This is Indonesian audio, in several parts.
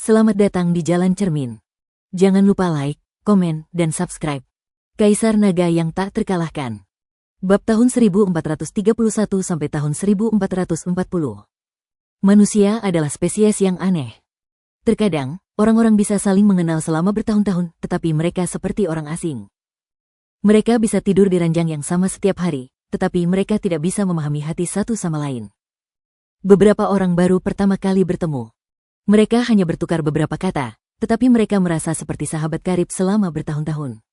Selamat datang di Jalan Cermin. Jangan lupa like, komen, dan subscribe. Kaisar Naga yang tak terkalahkan. Bab tahun 1431 sampai tahun 1440. Manusia adalah spesies yang aneh. Terkadang, orang-orang bisa saling mengenal selama bertahun-tahun, tetapi mereka seperti orang asing. Mereka bisa tidur di ranjang yang sama setiap hari, tetapi mereka tidak bisa memahami hati satu sama lain. Beberapa orang baru pertama kali bertemu. Mereka hanya bertukar beberapa kata, tetapi mereka merasa seperti sahabat karib selama bertahun-tahun.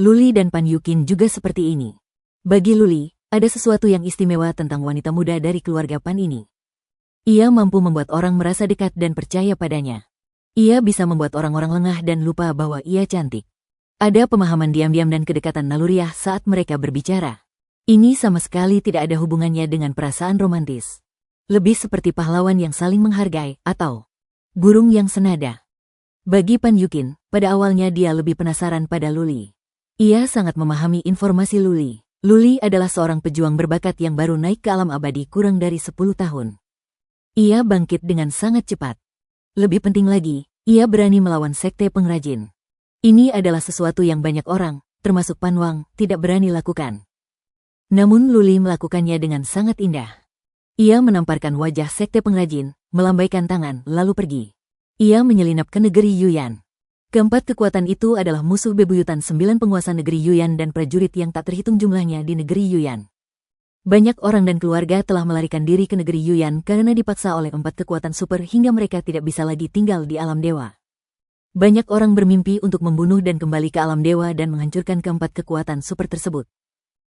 Luli dan Pan Yukin juga seperti ini. Bagi Luli, ada sesuatu yang istimewa tentang wanita muda dari keluarga Pan ini. Ia mampu membuat orang merasa dekat dan percaya padanya. Ia bisa membuat orang-orang lengah dan lupa bahwa ia cantik. Ada pemahaman diam-diam dan kedekatan naluriah saat mereka berbicara. Ini sama sekali tidak ada hubungannya dengan perasaan romantis. Lebih seperti pahlawan yang saling menghargai, atau burung yang senada. Bagi Pan Yukin, pada awalnya dia lebih penasaran pada Luli. Ia sangat memahami informasi Luli. Luli adalah seorang pejuang berbakat yang baru naik ke alam abadi kurang dari 10 tahun. Ia bangkit dengan sangat cepat. Lebih penting lagi, ia berani melawan sekte pengrajin. Ini adalah sesuatu yang banyak orang, termasuk Pan Wang, tidak berani lakukan. Namun Luli melakukannya dengan sangat indah. Ia menamparkan wajah sekte pengrajin, melambaikan tangan, lalu pergi. Ia menyelinap ke negeri Yuyan. Keempat kekuatan itu adalah musuh bebuyutan 9 penguasa negeri Yuyan dan prajurit yang tak terhitung jumlahnya di negeri Yuyan. Banyak orang dan keluarga telah melarikan diri ke negeri Yuyan karena dipaksa oleh 4 kekuatan super hingga mereka tidak bisa lagi tinggal di alam dewa. Banyak orang bermimpi untuk membunuh dan kembali ke alam dewa dan menghancurkan keempat kekuatan super tersebut.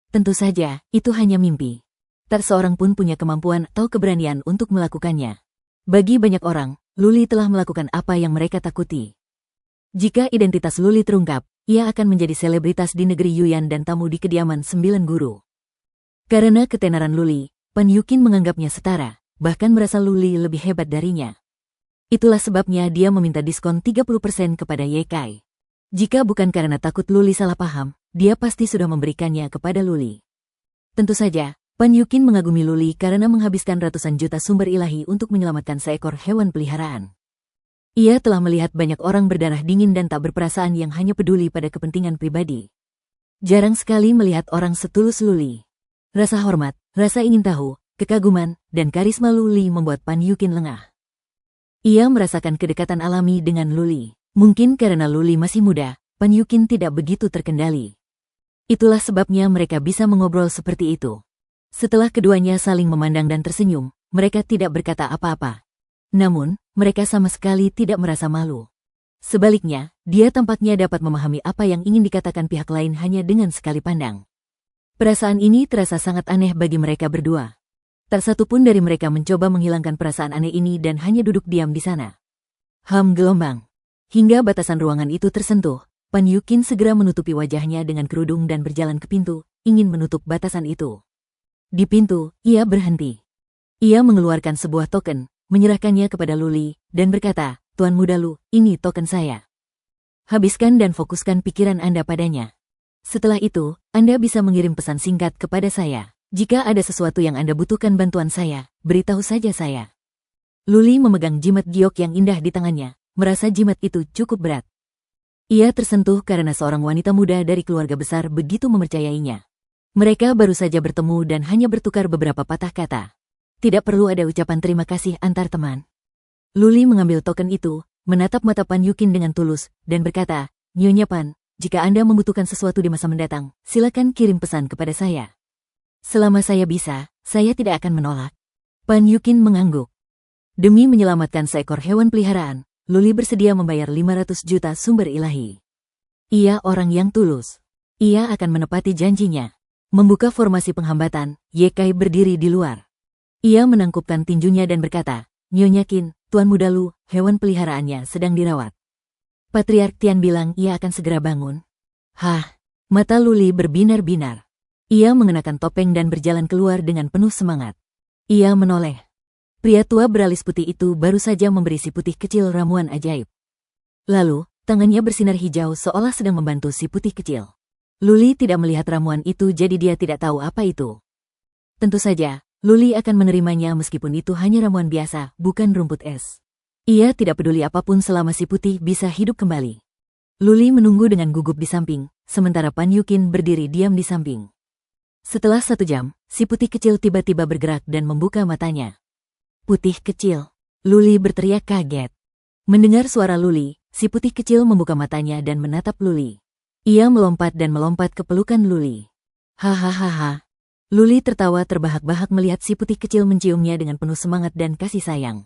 Tentu saja, itu hanya mimpi. Tak seorang pun punya kemampuan atau keberanian untuk melakukannya. Bagi banyak orang, Luli telah melakukan apa yang mereka takuti. Jika identitas Luli terungkap, ia akan menjadi selebritas di negeri Yuyan dan tamu di kediaman 9 guru. Karena ketenaran Luli, Pan Yukin menganggapnya setara, bahkan merasa Luli lebih hebat darinya. Itulah sebabnya dia meminta diskon 30% kepada Ye Kai. Jika bukan karena takut Luli salah paham, dia pasti sudah memberikannya kepada Luli. Tentu saja, Pan Yukin mengagumi Luli karena menghabiskan ratusan juta sumber ilahi untuk menyelamatkan seekor hewan peliharaan. Ia telah melihat banyak orang berdarah dingin dan tak berperasaan yang hanya peduli pada kepentingan pribadi. Jarang sekali melihat orang setulus Luli. Rasa hormat, rasa ingin tahu, kekaguman, dan karisma Luli membuat Pan Yukin lengah. Ia merasakan kedekatan alami dengan Luli. Mungkin karena Luli masih muda, Pan Yukin tidak begitu terkendali. Itulah sebabnya mereka bisa mengobrol seperti itu. Setelah keduanya saling memandang dan tersenyum, mereka tidak berkata apa-apa. Namun, mereka sama sekali tidak merasa malu. Sebaliknya, dia tampaknya dapat memahami apa yang ingin dikatakan pihak lain hanya dengan sekali pandang. Perasaan ini terasa sangat aneh bagi mereka berdua. Tak satu pun dari mereka mencoba menghilangkan perasaan aneh ini dan hanya duduk diam di sana. Gelombang. Hingga batasan ruangan itu tersentuh, Pan Yukin segera menutupi wajahnya dengan kerudung dan berjalan ke pintu, ingin menutup batasan itu. Di pintu, ia berhenti. Ia mengeluarkan sebuah token, menyerahkannya kepada Luli, dan berkata, "Tuan muda Lu, ini token saya. Habiskan dan fokuskan pikiran Anda padanya. Setelah itu, Anda bisa mengirim pesan singkat kepada saya. Jika ada sesuatu yang Anda butuhkan bantuan saya, beritahu saja saya." Luli memegang jimat giok yang indah di tangannya, merasa jimat itu cukup berat. Ia tersentuh karena seorang wanita muda dari keluarga besar begitu mempercayainya. Mereka baru saja bertemu dan hanya bertukar beberapa patah kata. Tidak perlu ada ucapan terima kasih antar teman. Luli mengambil token itu, menatap mata Pan Yukin dengan tulus, dan berkata, "Nyonya Pan, jika Anda membutuhkan sesuatu di masa mendatang, silakan kirim pesan kepada saya. Selama saya bisa, saya tidak akan menolak." Pan Yukin mengangguk. Demi menyelamatkan seekor hewan peliharaan, Luli bersedia membayar 500 juta sumber ilahi. Ia orang yang tulus. Ia akan menepati janjinya. Membuka formasi penghambatan, Ye Kai berdiri di luar. Ia menangkupkan tinjunya dan berkata, "Nyonya Qin, Tuan muda Lu, hewan peliharaannya sedang dirawat." Patriark Tian bilang ia akan segera bangun. Mata Luli berbinar-binar. Ia mengenakan topeng dan berjalan keluar dengan penuh semangat. Ia menoleh. Pria tua beralis putih itu baru saja memberi si putih kecil ramuan ajaib. Lalu, tangannya bersinar hijau seolah sedang membantu si putih kecil. Luli tidak melihat ramuan itu jadi dia tidak tahu apa itu. Tentu saja, Luli akan menerimanya meskipun itu hanya ramuan biasa, bukan rumput es. Ia tidak peduli apapun selama si putih bisa hidup kembali. Luli menunggu dengan gugup di samping, sementara Pan Yukin berdiri diam di samping. Setelah 1 jam, si putih kecil tiba-tiba bergerak dan membuka matanya. Putih kecil. Luli berteriak kaget. Mendengar suara Luli, si putih kecil membuka matanya dan menatap Luli. Ia melompat dan melompat ke pelukan Luli. Hahaha. Luli tertawa terbahak-bahak melihat si putih kecil menciumnya dengan penuh semangat dan kasih sayang.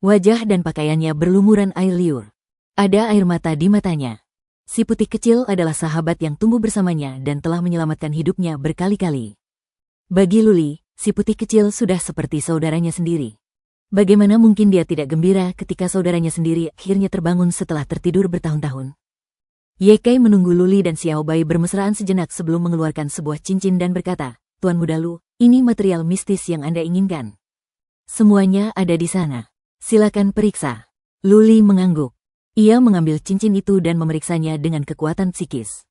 Wajah dan pakaiannya berlumuran air liur. Ada air mata di matanya. Si putih kecil adalah sahabat yang tumbuh bersamanya dan telah menyelamatkan hidupnya berkali-kali. Bagi Luli, si putih kecil sudah seperti saudaranya sendiri. Bagaimana mungkin dia tidak gembira ketika saudaranya sendiri akhirnya terbangun setelah tertidur bertahun-tahun? Ye Kai menunggu Luli dan Xiao Bai bermesraan sejenak sebelum mengeluarkan sebuah cincin dan berkata, "Tuan Muda Lu, ini material mistis yang Anda inginkan. Semuanya ada di sana. Silakan periksa." Luli mengangguk. Ia mengambil cincin itu dan memeriksanya dengan kekuatan psikis.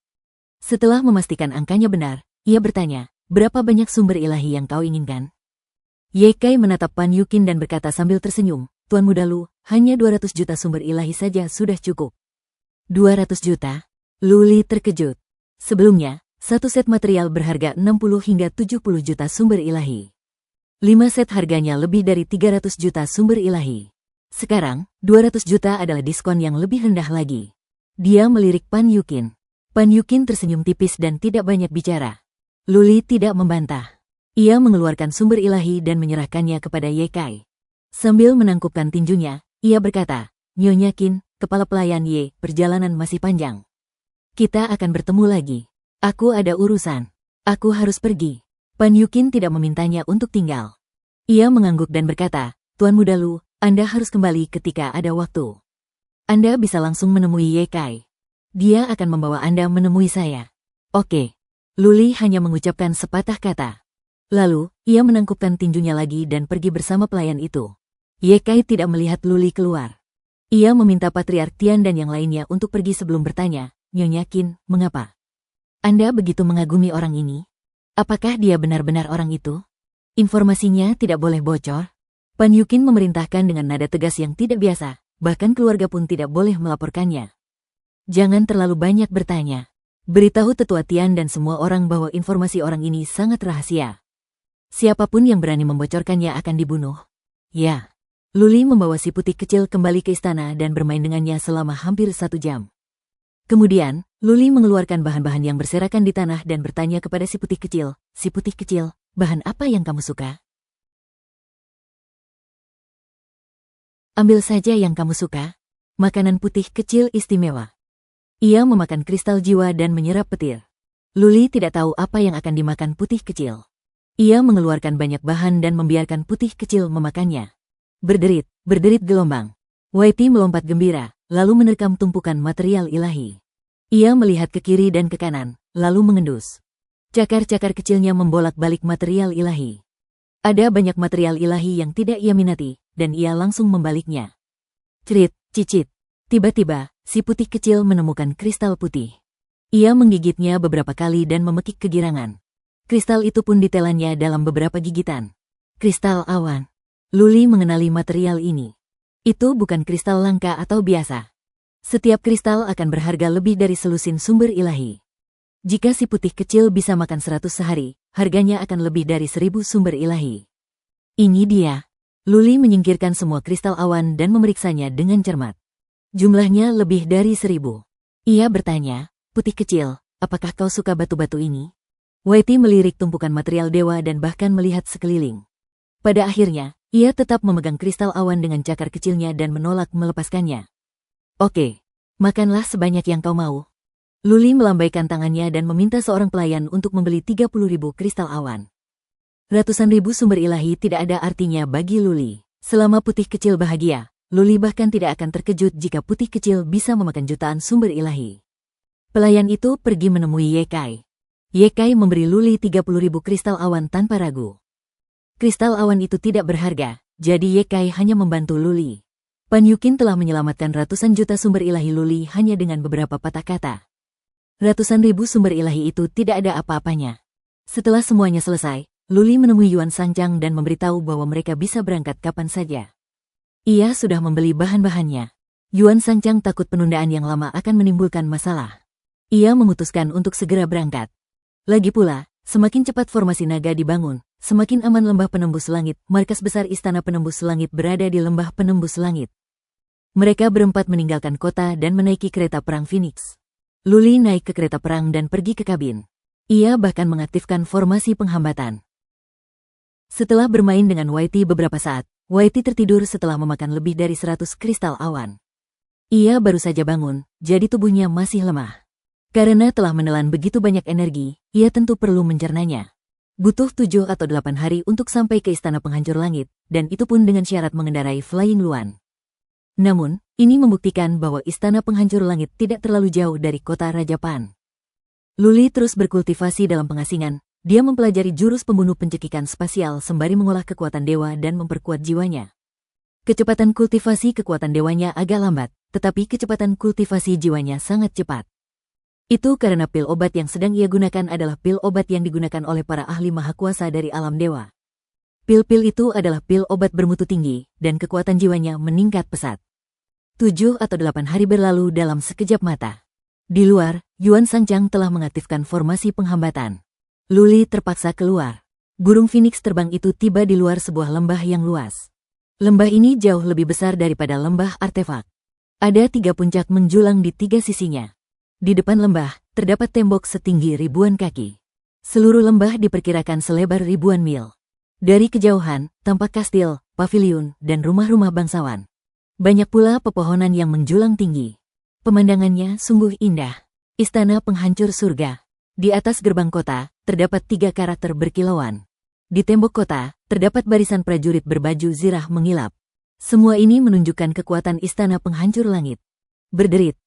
Setelah memastikan angkanya benar, ia bertanya, "Berapa banyak sumber ilahi yang kau inginkan?" Ye Kai menatap Pan Yukin dan berkata sambil tersenyum, "Tuan Muda Lu, hanya 200 juta sumber ilahi saja sudah cukup." 200 juta? Luli terkejut. Sebelumnya, satu set material berharga 60 hingga 70 juta sumber ilahi. 5 set harganya lebih dari 300 juta sumber ilahi. Sekarang, 200 juta adalah diskon yang lebih rendah lagi. Dia melirik Pan Yukin. Pan Yukin tersenyum tipis dan tidak banyak bicara. Luli tidak membantah. Ia mengeluarkan sumber ilahi dan menyerahkannya kepada Ye Kai. Sambil menangkupkan tinjunya, ia berkata, "Nyonya Qin, kepala pelayan Ye, perjalanan masih panjang. Kita akan bertemu lagi. Aku ada urusan. Aku harus pergi." Pan Yukin tidak memintanya untuk tinggal. Ia mengangguk dan berkata, "Tuan Muda Lu, Anda harus kembali ketika ada waktu. Anda bisa langsung menemui Ye Kai. Dia akan membawa Anda menemui saya." "Oke." Luli hanya mengucapkan sepatah kata. Lalu, ia menangkupkan tinjunya lagi dan pergi bersama pelayan itu. Ye Kai tidak melihat Luli keluar. Ia meminta Patriark Tian dan yang lainnya untuk pergi sebelum bertanya, "Nyonya Qin, mengapa Anda begitu mengagumi orang ini? Apakah dia benar-benar orang itu? Informasinya tidak boleh bocor." Pan Yukin memerintahkan dengan nada tegas yang tidak biasa, bahkan keluarga pun tidak boleh melaporkannya. "Jangan terlalu banyak bertanya. Beritahu Tetua Tian dan semua orang bahwa informasi orang ini sangat rahasia. Siapapun yang berani membocorkannya akan dibunuh." Ya. Luli membawa si putih kecil kembali ke istana dan bermain dengannya selama hampir 1 jam. Kemudian, Luli mengeluarkan bahan-bahan yang berserakan di tanah dan bertanya kepada si putih kecil, "Si putih kecil, bahan apa yang kamu suka?" "Ambil saja yang kamu suka. Makanan putih kecil istimewa." Ia memakan kristal jiwa dan menyerap petir. Luli tidak tahu apa yang akan dimakan putih kecil. Ia mengeluarkan banyak bahan dan membiarkan putih kecil memakannya. Berderit gelombang. Waiti melompat gembira, lalu menerkam tumpukan material ilahi. Ia melihat ke kiri dan ke kanan, lalu mengendus. Cakar-cakar kecilnya membolak-balik material ilahi. Ada banyak material ilahi yang tidak ia minati, dan ia langsung membaliknya. Cerit, cicit. Tiba-tiba, si putih kecil menemukan kristal putih. Ia menggigitnya beberapa kali dan memekik kegirangan. Kristal itu pun ditelannya dalam beberapa gigitan. Kristal awan. Luli mengenali material ini. Itu bukan kristal langka atau biasa. Setiap kristal akan berharga lebih dari selusin sumber ilahi. Jika si putih kecil bisa makan 100 sehari, harganya akan lebih dari 1000 sumber ilahi. Ini dia. Luli menyingkirkan semua kristal awan dan memeriksanya dengan cermat. Jumlahnya lebih dari 1000. Ia bertanya, "Putih kecil, apakah kau suka batu-batu ini?" Waiti melirik tumpukan material dewa dan bahkan melihat sekeliling. Pada akhirnya, ia tetap memegang kristal awan dengan cakar kecilnya dan menolak melepaskannya. "Oke, makanlah sebanyak yang kau mau." Luli melambaikan tangannya dan meminta seorang pelayan untuk membeli 30.000 kristal awan. Ratusan ribu sumber ilahi tidak ada artinya bagi Luli. Selama putih kecil bahagia, Luli bahkan tidak akan terkejut jika putih kecil bisa memakan jutaan sumber ilahi. Pelayan itu pergi menemui Ye Kai. Ye Kai memberi Luli 30.000 kristal awan tanpa ragu. Kristal awan itu tidak berharga, jadi Ye Kai hanya membantu Luli. Pan Yukin telah menyelamatkan ratusan juta sumber ilahi Luli hanya dengan beberapa patah kata. Ratusan ribu sumber ilahi itu tidak ada apa-apanya. Setelah semuanya selesai, Luli menemui Yuan Sangjang dan memberitahu bahwa mereka bisa berangkat kapan saja. Ia sudah membeli bahan-bahannya. Yuan Sangchang takut penundaan yang lama akan menimbulkan masalah. Ia memutuskan untuk segera berangkat. Lagi pula, semakin cepat formasi naga dibangun, semakin aman lembah penembus langit. Markas besar Istana Penembus Langit berada di lembah penembus langit. Mereka berempat meninggalkan kota dan menaiki kereta perang Phoenix. Luli naik ke kereta perang dan pergi ke kabin. Ia bahkan mengaktifkan formasi penghambatan. Setelah bermain dengan Whitey beberapa saat, Whitey tertidur setelah memakan lebih dari 100 kristal awan. Ia baru saja bangun, jadi tubuhnya masih lemah. Karena telah menelan begitu banyak energi, ia tentu perlu mencernanya. Butuh 7 atau 8 hari untuk sampai ke Istana Penghancur Langit, dan itu pun dengan syarat mengendarai Flying Luan. Namun, ini membuktikan bahwa Istana Penghancur Langit tidak terlalu jauh dari kota Raja Pan. Luli terus berkultivasi dalam pengasingan. Dia mempelajari jurus pembunuh pencekikan spasial sembari mengolah kekuatan dewa dan memperkuat jiwanya. Kecepatan kultivasi kekuatan dewanya agak lambat, tetapi kecepatan kultivasi jiwanya sangat cepat. Itu karena pil obat yang sedang ia gunakan adalah pil obat yang digunakan oleh para ahli maha kuasa dari alam dewa. Pil-pil itu adalah pil obat bermutu tinggi, dan kekuatan jiwanya meningkat pesat. 7 atau 8 hari berlalu dalam sekejap mata. Di luar, Yuan Sangchang telah mengaktifkan formasi penghambatan. Luli terpaksa keluar. Burung Phoenix terbang itu tiba di luar sebuah lembah yang luas. Lembah ini jauh lebih besar daripada lembah artefak. Ada 3 puncak menjulang di 3 sisinya. Di depan lembah, terdapat tembok setinggi ribuan kaki. Seluruh lembah diperkirakan selebar ribuan mil. Dari kejauhan, tampak kastil, paviliun, dan rumah-rumah bangsawan. Banyak pula pepohonan yang menjulang tinggi. Pemandangannya sungguh indah. Istana Penghancur Surga. Di atas gerbang kota, terdapat 3 karakter berkilauan. Di tembok kota, terdapat barisan prajurit berbaju zirah mengilap. Semua ini menunjukkan kekuatan Istana Penghancur Langit. Berderit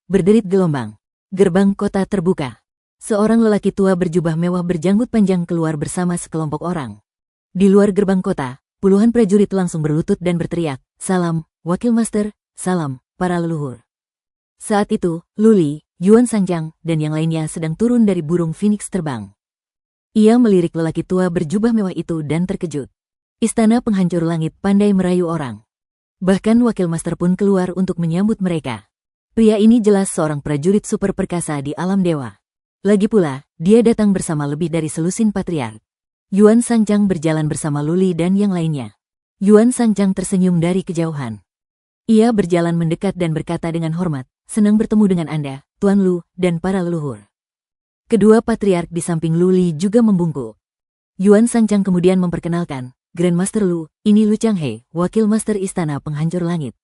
gelombang. Gerbang kota terbuka. Seorang lelaki tua berjubah mewah berjanggut panjang keluar bersama sekelompok orang. Di luar gerbang kota, puluhan prajurit langsung berlutut dan berteriak, "Salam, Wakil Master, salam, para leluhur." Saat itu, Luli, Yuan Sangchang, dan yang lainnya sedang turun dari burung Phoenix terbang. Ia melirik lelaki tua berjubah mewah itu dan terkejut. Istana Penghancur Langit pandai merayu orang. Bahkan Wakil Master pun keluar untuk menyambut mereka. Pria ini jelas seorang prajurit super perkasa di alam dewa. Lagi pula, dia datang bersama lebih dari selusin patriark. Yuan Sangchang berjalan bersama Luli dan yang lainnya. Yuan Sangchang tersenyum dari kejauhan. Ia berjalan mendekat dan berkata dengan hormat, "Senang bertemu dengan Anda, Tuan Lu, dan para leluhur." Kedua patriark di samping Luli juga membungkuk. Yuan Sangchang kemudian memperkenalkan, "Grandmaster Lu, ini Lu Changhe, Wakil Master Istana Penghancur Langit.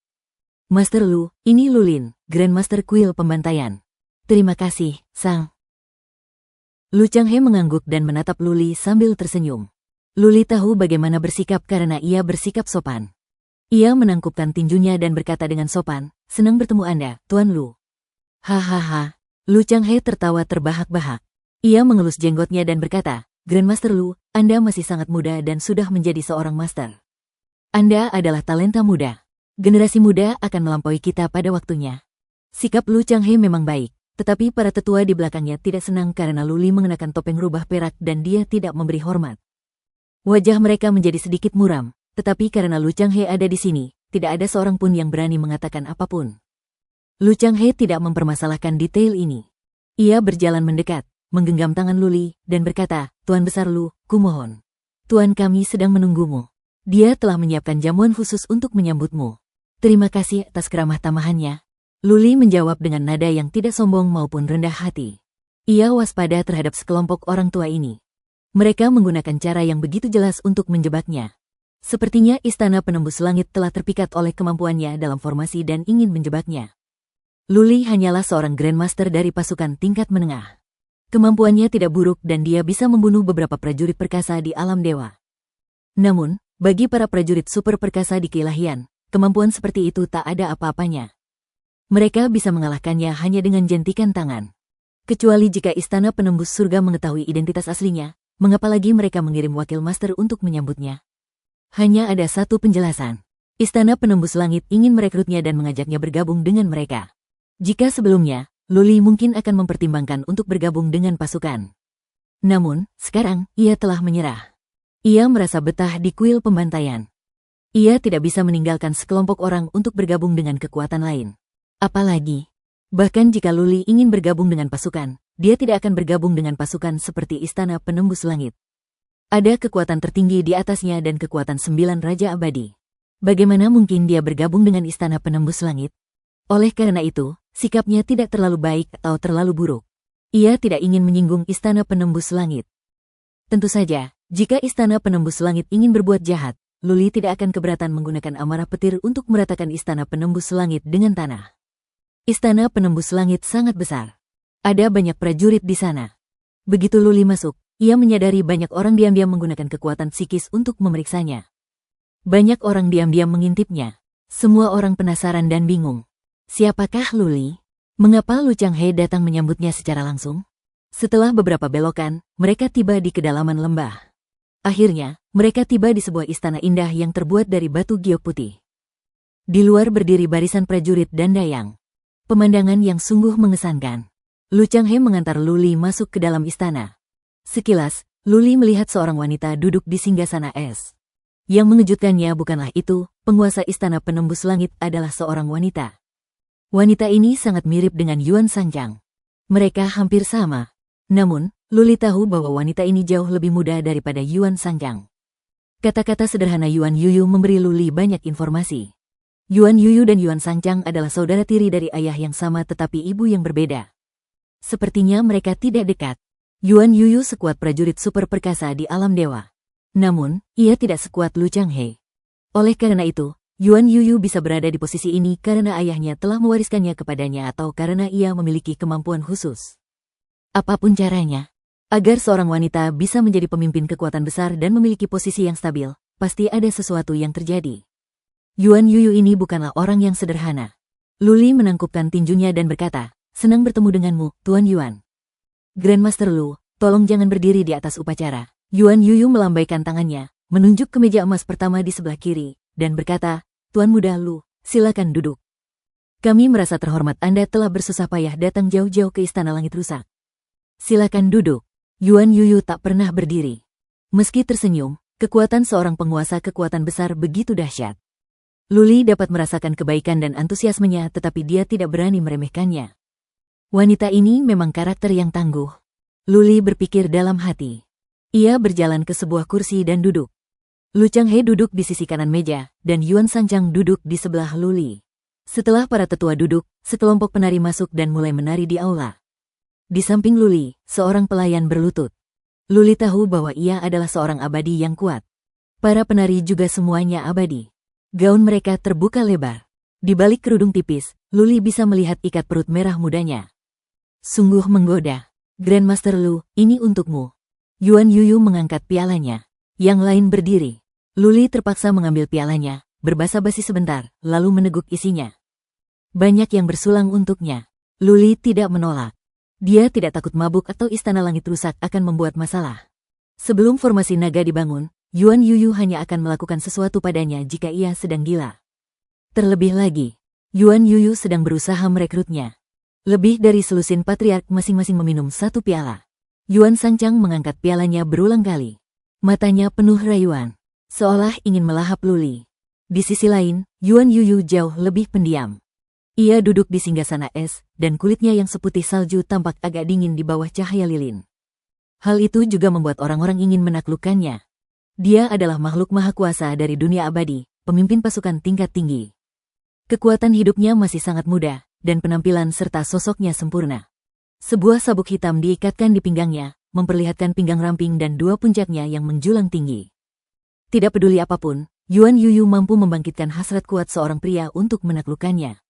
Master Lu, ini Lulin, Grandmaster Kuil Pembantaian." "Terima kasih, Sang." Lu Changhe mengangguk dan menatap Luli sambil tersenyum. Luli tahu bagaimana bersikap karena ia bersikap sopan. Ia menangkupkan tinjunya dan berkata dengan sopan, "Senang bertemu Anda, Tuan Lu." "Hahaha." Lu Changhe tertawa terbahak-bahak. Ia mengelus jenggotnya dan berkata, "Grandmaster Lu, Anda masih sangat muda dan sudah menjadi seorang master. Anda adalah talenta muda. Generasi muda akan melampaui kita pada waktunya." Sikap Lu Changhe memang baik, tetapi para tetua di belakangnya tidak senang karena Luli mengenakan topeng rubah perak dan dia tidak memberi hormat. Wajah mereka menjadi sedikit muram, tetapi karena Lu Changhe ada di sini, tidak ada seorang pun yang berani mengatakan apapun. Lu Changhe tidak mempermasalahkan detail ini. Ia berjalan mendekat, menggenggam tangan Luli, dan berkata, "Tuan Besar Lu, kumohon. Tuan kami sedang menunggumu. Dia telah menyiapkan jamuan khusus untuk menyambutmu." "Terima kasih atas keramah tamahannya." Luli menjawab dengan nada yang tidak sombong maupun rendah hati. Ia waspada terhadap sekelompok orang tua ini. Mereka menggunakan cara yang begitu jelas untuk menjebaknya. Sepertinya Istana Penembus Langit telah terpikat oleh kemampuannya dalam formasi dan ingin menjebaknya. Luli hanyalah seorang Grandmaster dari pasukan tingkat menengah. Kemampuannya tidak buruk dan dia bisa membunuh beberapa prajurit perkasa di alam dewa. Namun, bagi para prajurit super perkasa di keilahian, kemampuan seperti itu tak ada apa-apanya. Mereka bisa mengalahkannya hanya dengan jentikan tangan. Kecuali jika Istana Penembus Surga mengetahui identitas aslinya, mengapa lagi mereka mengirim wakil master untuk menyambutnya? Hanya ada satu penjelasan. Istana Penembus Langit ingin merekrutnya dan mengajaknya bergabung dengan mereka. Jika sebelumnya, Luli mungkin akan mempertimbangkan untuk bergabung dengan pasukan. Namun, sekarang, ia telah menyerah. Ia merasa betah di kuil pembantaian. Ia tidak bisa meninggalkan sekelompok orang untuk bergabung dengan kekuatan lain. Apalagi, bahkan jika Luli ingin bergabung dengan pasukan, dia tidak akan bergabung dengan pasukan seperti Istana Penembus Langit. Ada kekuatan tertinggi di atasnya dan kekuatan 9 Raja Abadi. Bagaimana mungkin dia bergabung dengan Istana Penembus Langit? Oleh karena itu, sikapnya tidak terlalu baik atau terlalu buruk. Ia tidak ingin menyinggung Istana Penembus Langit. Tentu saja, jika Istana Penembus Langit ingin berbuat jahat, Luli tidak akan keberatan menggunakan amarah petir untuk meratakan Istana Penembus Langit dengan tanah. Istana Penembus Langit sangat besar. Ada banyak prajurit di sana. Begitu Luli masuk, ia menyadari banyak orang diam-diam menggunakan kekuatan psikis untuk memeriksanya. Banyak orang diam-diam mengintipnya. Semua orang penasaran dan bingung. Siapakah Luli? Mengapa Lu Changhe datang menyambutnya secara langsung? Setelah beberapa belokan, mereka tiba di kedalaman lembah. Akhirnya, mereka tiba di sebuah istana indah yang terbuat dari batu giok putih. Di luar berdiri barisan prajurit dan dayang. Pemandangan yang sungguh mengesankan. Lu Changhe mengantar Luli masuk ke dalam istana. Sekilas, Luli melihat seorang wanita duduk di singgasana es. Yang mengejutkannya bukanlah itu, penguasa Istana Penembus Langit adalah seorang wanita. Wanita ini sangat mirip dengan Yuan Sanjiang. Mereka hampir sama. Namun, Luli tahu bahwa wanita ini jauh lebih muda daripada Yuan Sanjiang. Kata-kata sederhana Yuan Yuyu memberi Luli banyak informasi. Yuan Yuyu dan Yuan Sanjiang adalah saudara tiri dari ayah yang sama tetapi ibu yang berbeda. Sepertinya mereka tidak dekat. Yuan Yuyu sekuat prajurit super perkasa di alam dewa. Namun, ia tidak sekuat Lu Changhe. Oleh karena itu, Yuan Yuyu bisa berada di posisi ini karena ayahnya telah mewariskannya kepadanya atau karena ia memiliki kemampuan khusus. Apapun caranya, agar seorang wanita bisa menjadi pemimpin kekuatan besar dan memiliki posisi yang stabil, pasti ada sesuatu yang terjadi. Yuan Yuyu ini bukanlah orang yang sederhana. Luli menangkupkan tinjunya dan berkata, "Senang bertemu denganmu, Tuan Yuan." "Grandmaster Lu, tolong jangan berdiri di atas upacara." Yuan Yuyu melambaikan tangannya, menunjuk ke meja emas pertama di sebelah kiri, dan berkata, "Tuan muda Lu, silakan duduk. Kami merasa terhormat Anda telah bersusah payah datang jauh-jauh ke Istana Langit Rusak. Silakan duduk." Yuan Yuyu tak pernah berdiri. Meski tersenyum, kekuatan seorang penguasa kekuatan besar begitu dahsyat. Luli dapat merasakan kebaikan dan antusiasmenya tetapi dia tidak berani meremehkannya. Wanita ini memang karakter yang tangguh. Luli berpikir dalam hati. Ia berjalan ke sebuah kursi dan duduk. Lu Changhe duduk di sisi kanan meja, dan Yuan Sanjiang duduk di sebelah Luli. Setelah para tetua duduk, sekelompok penari masuk dan mulai menari di aula. Di samping Luli, seorang pelayan berlutut. Luli tahu bahwa ia adalah seorang abadi yang kuat. Para penari juga semuanya abadi. Gaun mereka terbuka lebar. Di balik kerudung tipis, Luli bisa melihat ikat perut merah mudanya. Sungguh menggoda. "Grandmaster Lu, ini untukmu." Yuan Yuyu mengangkat pialanya. Yang lain berdiri. Luli terpaksa mengambil pialanya, berbasa-basi sebentar, lalu meneguk isinya. Banyak yang bersulang untuknya. Luli tidak menolak. Dia tidak takut mabuk atau Istana Langit Rusak akan membuat masalah. Sebelum formasi naga dibangun, Yuan Yuyu hanya akan melakukan sesuatu padanya jika ia sedang gila. Terlebih lagi, Yuan Yuyu sedang berusaha merekrutnya. Lebih dari selusin patriark masing-masing meminum satu piala. Yuan Sanjiang mengangkat pialanya berulang kali. Matanya penuh rayuan, seolah ingin melahap Luli. Di sisi lain, Yuan Yuyu jauh lebih pendiam. Ia duduk di singgasana es, dan kulitnya yang seputih salju tampak agak dingin di bawah cahaya lilin. Hal itu juga membuat orang-orang ingin menaklukkannya. Dia adalah makhluk maha kuasa dari dunia abadi, pemimpin pasukan tingkat tinggi. Kekuatan hidupnya masih sangat muda, dan penampilan serta sosoknya sempurna. Sebuah sabuk hitam diikatkan di pinggangnya, memperlihatkan pinggang ramping dan dua puncaknya yang menjulang tinggi. Tidak peduli apapun, Yuan Yuyu mampu membangkitkan hasrat kuat seorang pria untuk menaklukkannya.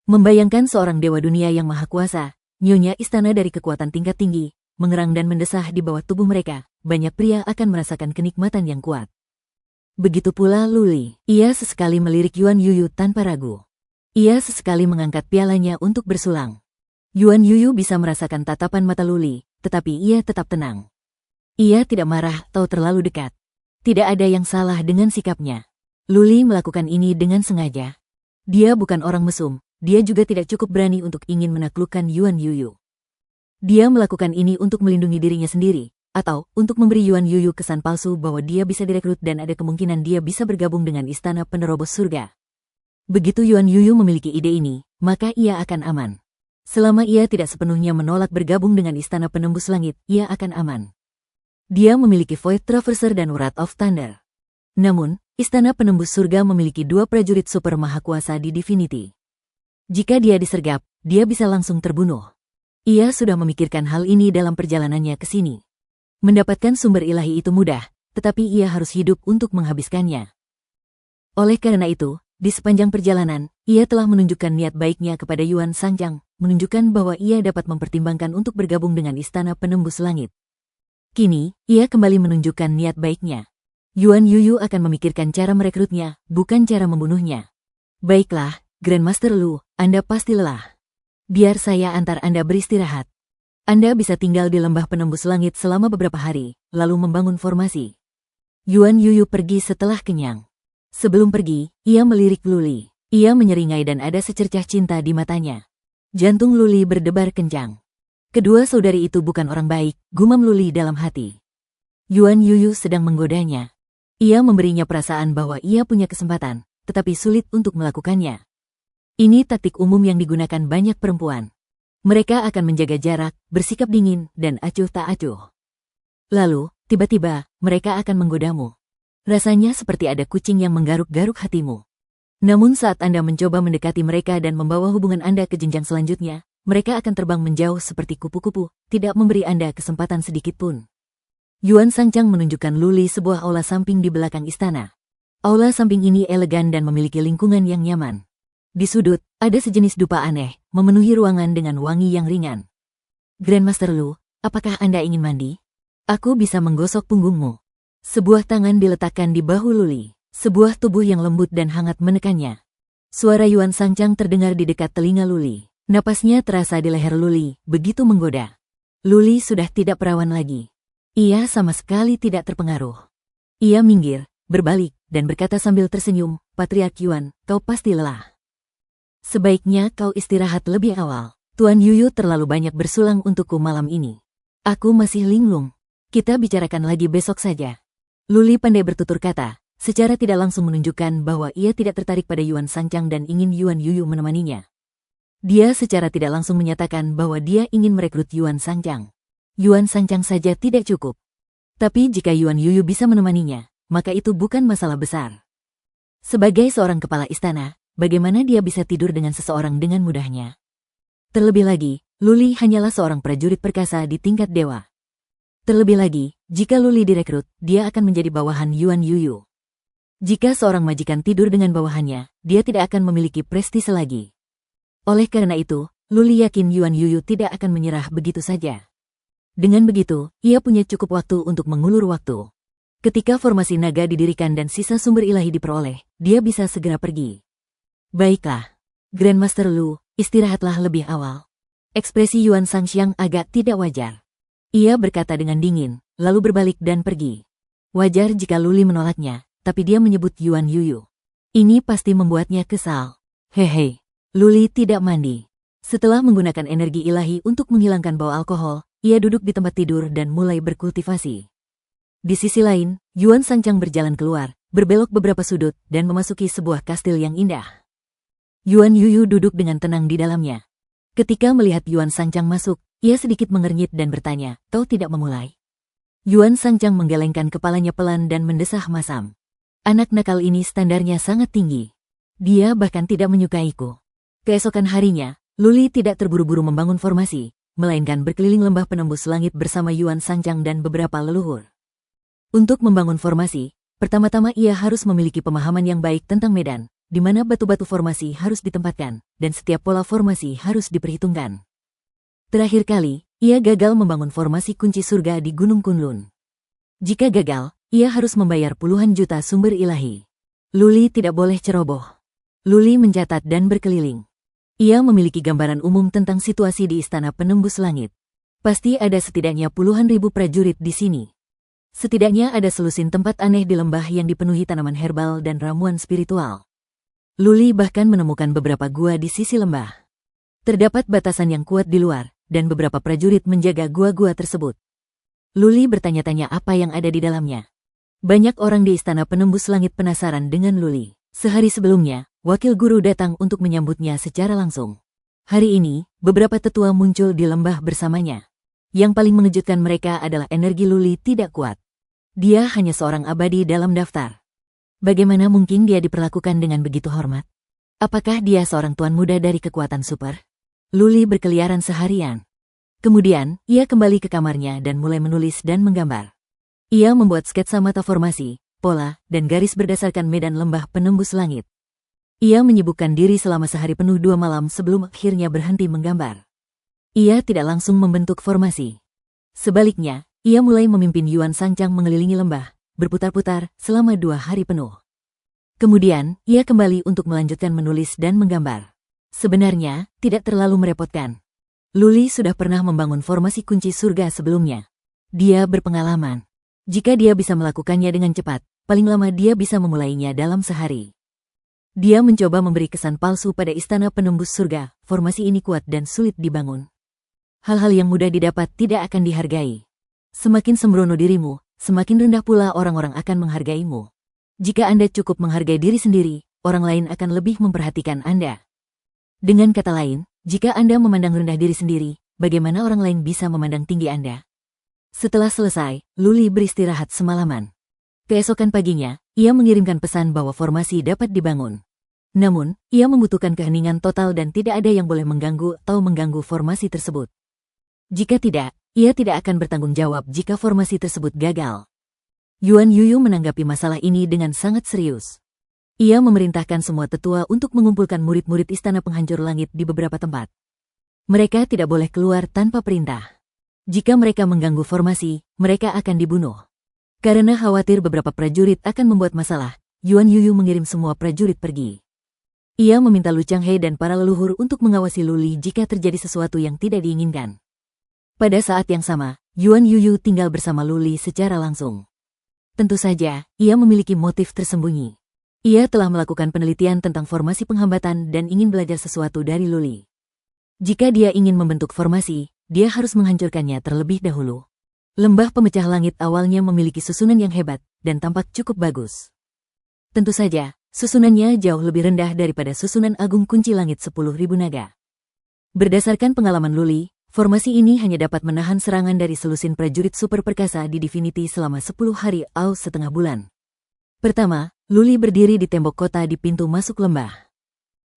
Membayangkan seorang dewa dunia yang maha kuasa, nyonya istana dari kekuatan tingkat tinggi, mengerang dan mendesah di bawah tubuh mereka, banyak pria akan merasakan kenikmatan yang kuat. Begitu pula Luli. Ia sesekali melirik Yuan Yuyu tanpa ragu. Ia sesekali mengangkat pialanya untuk bersulang. Yuan Yuyu bisa merasakan tatapan mata Luli, tetapi ia tetap tenang. Ia tidak marah atau terlalu dekat. Tidak ada yang salah dengan sikapnya. Luli melakukan ini dengan sengaja. Dia bukan orang mesum. Dia juga tidak cukup berani untuk ingin menaklukkan Yuan Yuyu. Dia melakukan ini untuk melindungi dirinya sendiri, atau untuk memberi Yuan Yuyu kesan palsu bahwa dia bisa direkrut dan ada kemungkinan dia bisa bergabung dengan Istana Penerobos Surga. Begitu Yuan Yuyu memiliki ide ini, maka ia akan aman. Selama ia tidak sepenuhnya menolak bergabung dengan Istana Penembus Langit, ia akan aman. Dia memiliki Void Traverser dan Wrath of Thunder. Namun, Istana Penembus Surga memiliki 2 prajurit super maha kuasa di Divinity. Jika dia disergap, dia bisa langsung terbunuh. Ia sudah memikirkan hal ini dalam perjalanannya ke sini. Mendapatkan sumber ilahi itu mudah, tetapi ia harus hidup untuk menghabiskannya. Oleh karena itu, di sepanjang perjalanan, ia telah menunjukkan niat baiknya kepada Yuan Sanjiang, menunjukkan bahwa ia dapat mempertimbangkan untuk bergabung dengan Istana Penembus Langit. Kini, ia kembali menunjukkan niat baiknya. Yuan Yuyu akan memikirkan cara merekrutnya, bukan cara membunuhnya. Baiklah, Grandmaster Lu, Anda pasti lelah. Biar saya antar Anda beristirahat. Anda bisa tinggal di lembah penembus langit selama beberapa hari, lalu membangun formasi. Yuan Yuyu pergi setelah kenyang. Sebelum pergi, ia melirik Luli. Ia menyeringai dan ada secercah cinta di matanya. Jantung Luli berdebar kencang. Kedua saudari itu bukan orang baik, gumam Luli dalam hati. Yuan Yuyu sedang menggodanya. Ia memberinya perasaan bahwa ia punya kesempatan, tetapi sulit untuk melakukannya. Ini taktik umum yang digunakan banyak perempuan. Mereka akan menjaga jarak, bersikap dingin, dan acuh tak acuh. Lalu, tiba-tiba, mereka akan menggodamu. Rasanya seperti ada kucing yang menggaruk-garuk hatimu. Namun saat Anda mencoba mendekati mereka dan membawa hubungan Anda ke jenjang selanjutnya, mereka akan terbang menjauh seperti kupu-kupu, tidak memberi Anda kesempatan sedikit pun. Yuan Sanjiang menunjukkan Luli sebuah aula samping di belakang istana. Aula samping ini elegan dan memiliki lingkungan yang nyaman. Di sudut, ada sejenis dupa aneh, memenuhi ruangan dengan wangi yang ringan. Grandmaster Lu, apakah Anda ingin mandi? Aku bisa menggosok punggungmu. Sebuah tangan diletakkan di bahu Luli. Sebuah tubuh yang lembut dan hangat menekannya. Suara Yuan Sanjiang terdengar di dekat telinga Luli. Napasnya terasa di leher Luli, begitu menggoda. Luli sudah tidak perawan lagi. Ia sama sekali tidak terpengaruh. Ia minggir, berbalik, dan berkata sambil tersenyum, Patriark Yuan, kau pasti lelah. Sebaiknya kau istirahat lebih awal. Tuan Yuyu terlalu banyak bersulang untukku malam ini. Aku masih linglung. Kita bicarakan lagi besok saja. Luli pandai bertutur kata, secara tidak langsung menunjukkan bahwa ia tidak tertarik pada Yuan Sanjiang dan ingin Yuan Yuyu menemaninya. Dia secara tidak langsung menyatakan bahwa dia ingin merekrut Yuan Sanjiang. Yuan Sanjiang saja tidak cukup. Tapi jika Yuan Yuyu bisa menemaninya, maka itu bukan masalah besar. Sebagai seorang kepala istana, bagaimana dia bisa tidur dengan seseorang dengan mudahnya? Terlebih lagi, Luli hanyalah seorang prajurit perkasa di tingkat dewa. Terlebih lagi, jika Luli direkrut, dia akan menjadi bawahan Yuan Yuyu. Jika seorang majikan tidur dengan bawahannya, dia tidak akan memiliki prestise lagi. Oleh karena itu, Luli yakin Yuan Yuyu tidak akan menyerah begitu saja. Dengan begitu, ia punya cukup waktu untuk mengulur waktu. Ketika formasi naga didirikan dan sisa sumber ilahi diperoleh, dia bisa segera pergi. Baiklah. Grandmaster Lu, istirahatlah lebih awal. Ekspresi Yuan Sanjiang agak tidak wajar. Ia berkata dengan dingin, lalu berbalik dan pergi. Wajar jika Luli menolaknya, tapi dia menyebut Yuan Yuyu. Ini pasti membuatnya kesal. Hehe. Luli tidak mandi. Setelah menggunakan energi ilahi untuk menghilangkan bau alkohol, ia duduk di tempat tidur dan mulai berkultivasi. Di sisi lain, Yuan Sanjiang berjalan keluar, berbelok beberapa sudut, dan memasuki sebuah kastil yang indah. Yuan Yuyu duduk dengan tenang di dalamnya. Ketika melihat Yuan Sanjiang masuk, ia sedikit mengernyit dan bertanya, kau tidak memulai? Yuan Sanjiang menggelengkan kepalanya pelan dan mendesah masam. Anak nakal ini standarnya sangat tinggi. Dia bahkan tidak menyukaiku. Keesokan harinya, Luli tidak terburu-buru membangun formasi, melainkan berkeliling lembah penembus langit bersama Yuan Sanjiang dan beberapa leluhur. Untuk membangun formasi, pertama-tama ia harus memiliki pemahaman yang baik tentang medan, di mana batu-batu formasi harus ditempatkan, dan setiap pola formasi harus diperhitungkan. Terakhir kali, ia gagal membangun formasi kunci surga di Gunung Kunlun. Jika gagal, ia harus membayar puluhan juta sumber ilahi. Luli tidak boleh ceroboh. Luli mencatat dan berkeliling. Ia memiliki gambaran umum tentang situasi di Istana Penembus Langit. Pasti ada setidaknya puluhan ribu prajurit di sini. Setidaknya ada selusin tempat aneh di lembah yang dipenuhi tanaman herbal dan ramuan spiritual. Luli bahkan menemukan beberapa gua di sisi lembah. Terdapat batasan yang kuat di luar, dan beberapa prajurit menjaga gua-gua tersebut. Luli bertanya-tanya apa yang ada di dalamnya. Banyak orang di Istana Penembus Langit penasaran dengan Luli. Sehari sebelumnya, wakil guru datang untuk menyambutnya secara langsung. Hari ini, beberapa tetua muncul di lembah bersamanya. Yang paling mengejutkan mereka adalah energi Luli tidak kuat. Dia hanya seorang abadi dalam daftar. Bagaimana mungkin dia diperlakukan dengan begitu hormat? Apakah dia seorang tuan muda dari kekuatan super? Luli berkeliaran seharian. Kemudian, ia kembali ke kamarnya dan mulai menulis dan menggambar. Ia membuat sketsa mata formasi, pola, dan garis berdasarkan medan lembah penembus langit. Ia menyibukkan diri selama sehari penuh 2 malam sebelum akhirnya berhenti menggambar. Ia tidak langsung membentuk formasi. Sebaliknya, ia mulai memimpin Yuan Sangchang mengelilingi lembah, berputar-putar selama 2 hari penuh. Kemudian, ia kembali untuk melanjutkan menulis dan menggambar. Sebenarnya, tidak terlalu merepotkan. Luli sudah pernah membangun formasi kunci surga sebelumnya. Dia berpengalaman. Jika dia bisa melakukannya dengan cepat, paling lama dia bisa memulainya dalam sehari. Dia mencoba memberi kesan palsu pada Istana Penembus Surga, formasi ini kuat dan sulit dibangun. Hal-hal yang mudah didapat tidak akan dihargai. Semakin sembrono dirimu, semakin rendah pula orang-orang akan menghargaimu. Jika Anda cukup menghargai diri sendiri, orang lain akan lebih memperhatikan Anda. Dengan kata lain, jika Anda memandang rendah diri sendiri, bagaimana orang lain bisa memandang tinggi Anda? Setelah selesai, Luli beristirahat semalaman. Keesokan paginya, ia mengirimkan pesan bahwa formasi dapat dibangun. Namun, ia membutuhkan keheningan total dan tidak ada yang boleh mengganggu atau mengganggu formasi tersebut. Jika tidak, ia tidak akan bertanggung jawab jika formasi tersebut gagal. Yuan Yuyu menanggapi masalah ini dengan sangat serius. Ia memerintahkan semua tetua untuk mengumpulkan murid-murid Istana Penghancur Langit di beberapa tempat. Mereka tidak boleh keluar tanpa perintah. Jika mereka mengganggu formasi, mereka akan dibunuh. Karena khawatir beberapa prajurit akan membuat masalah, Yuan Yuyu mengirim semua prajurit pergi. Ia meminta Lu Changhe dan para leluhur untuk mengawasi Luli jika terjadi sesuatu yang tidak diinginkan. Pada saat yang sama, Yuan Yuyu tinggal bersama Luli secara langsung. Tentu saja, ia memiliki motif tersembunyi. Ia telah melakukan penelitian tentang formasi penghambatan dan ingin belajar sesuatu dari Luli. Jika dia ingin membentuk formasi, dia harus menghancurkannya terlebih dahulu. Lembah pemecah langit awalnya memiliki susunan yang hebat dan tampak cukup bagus. Tentu saja, susunannya jauh lebih rendah daripada susunan agung kunci langit 10.000 naga. Berdasarkan pengalaman Luli, formasi ini hanya dapat menahan serangan dari selusin prajurit super perkasa di Divinity selama 10 hari atau setengah bulan. Pertama, Luli berdiri di tembok kota di pintu masuk lembah.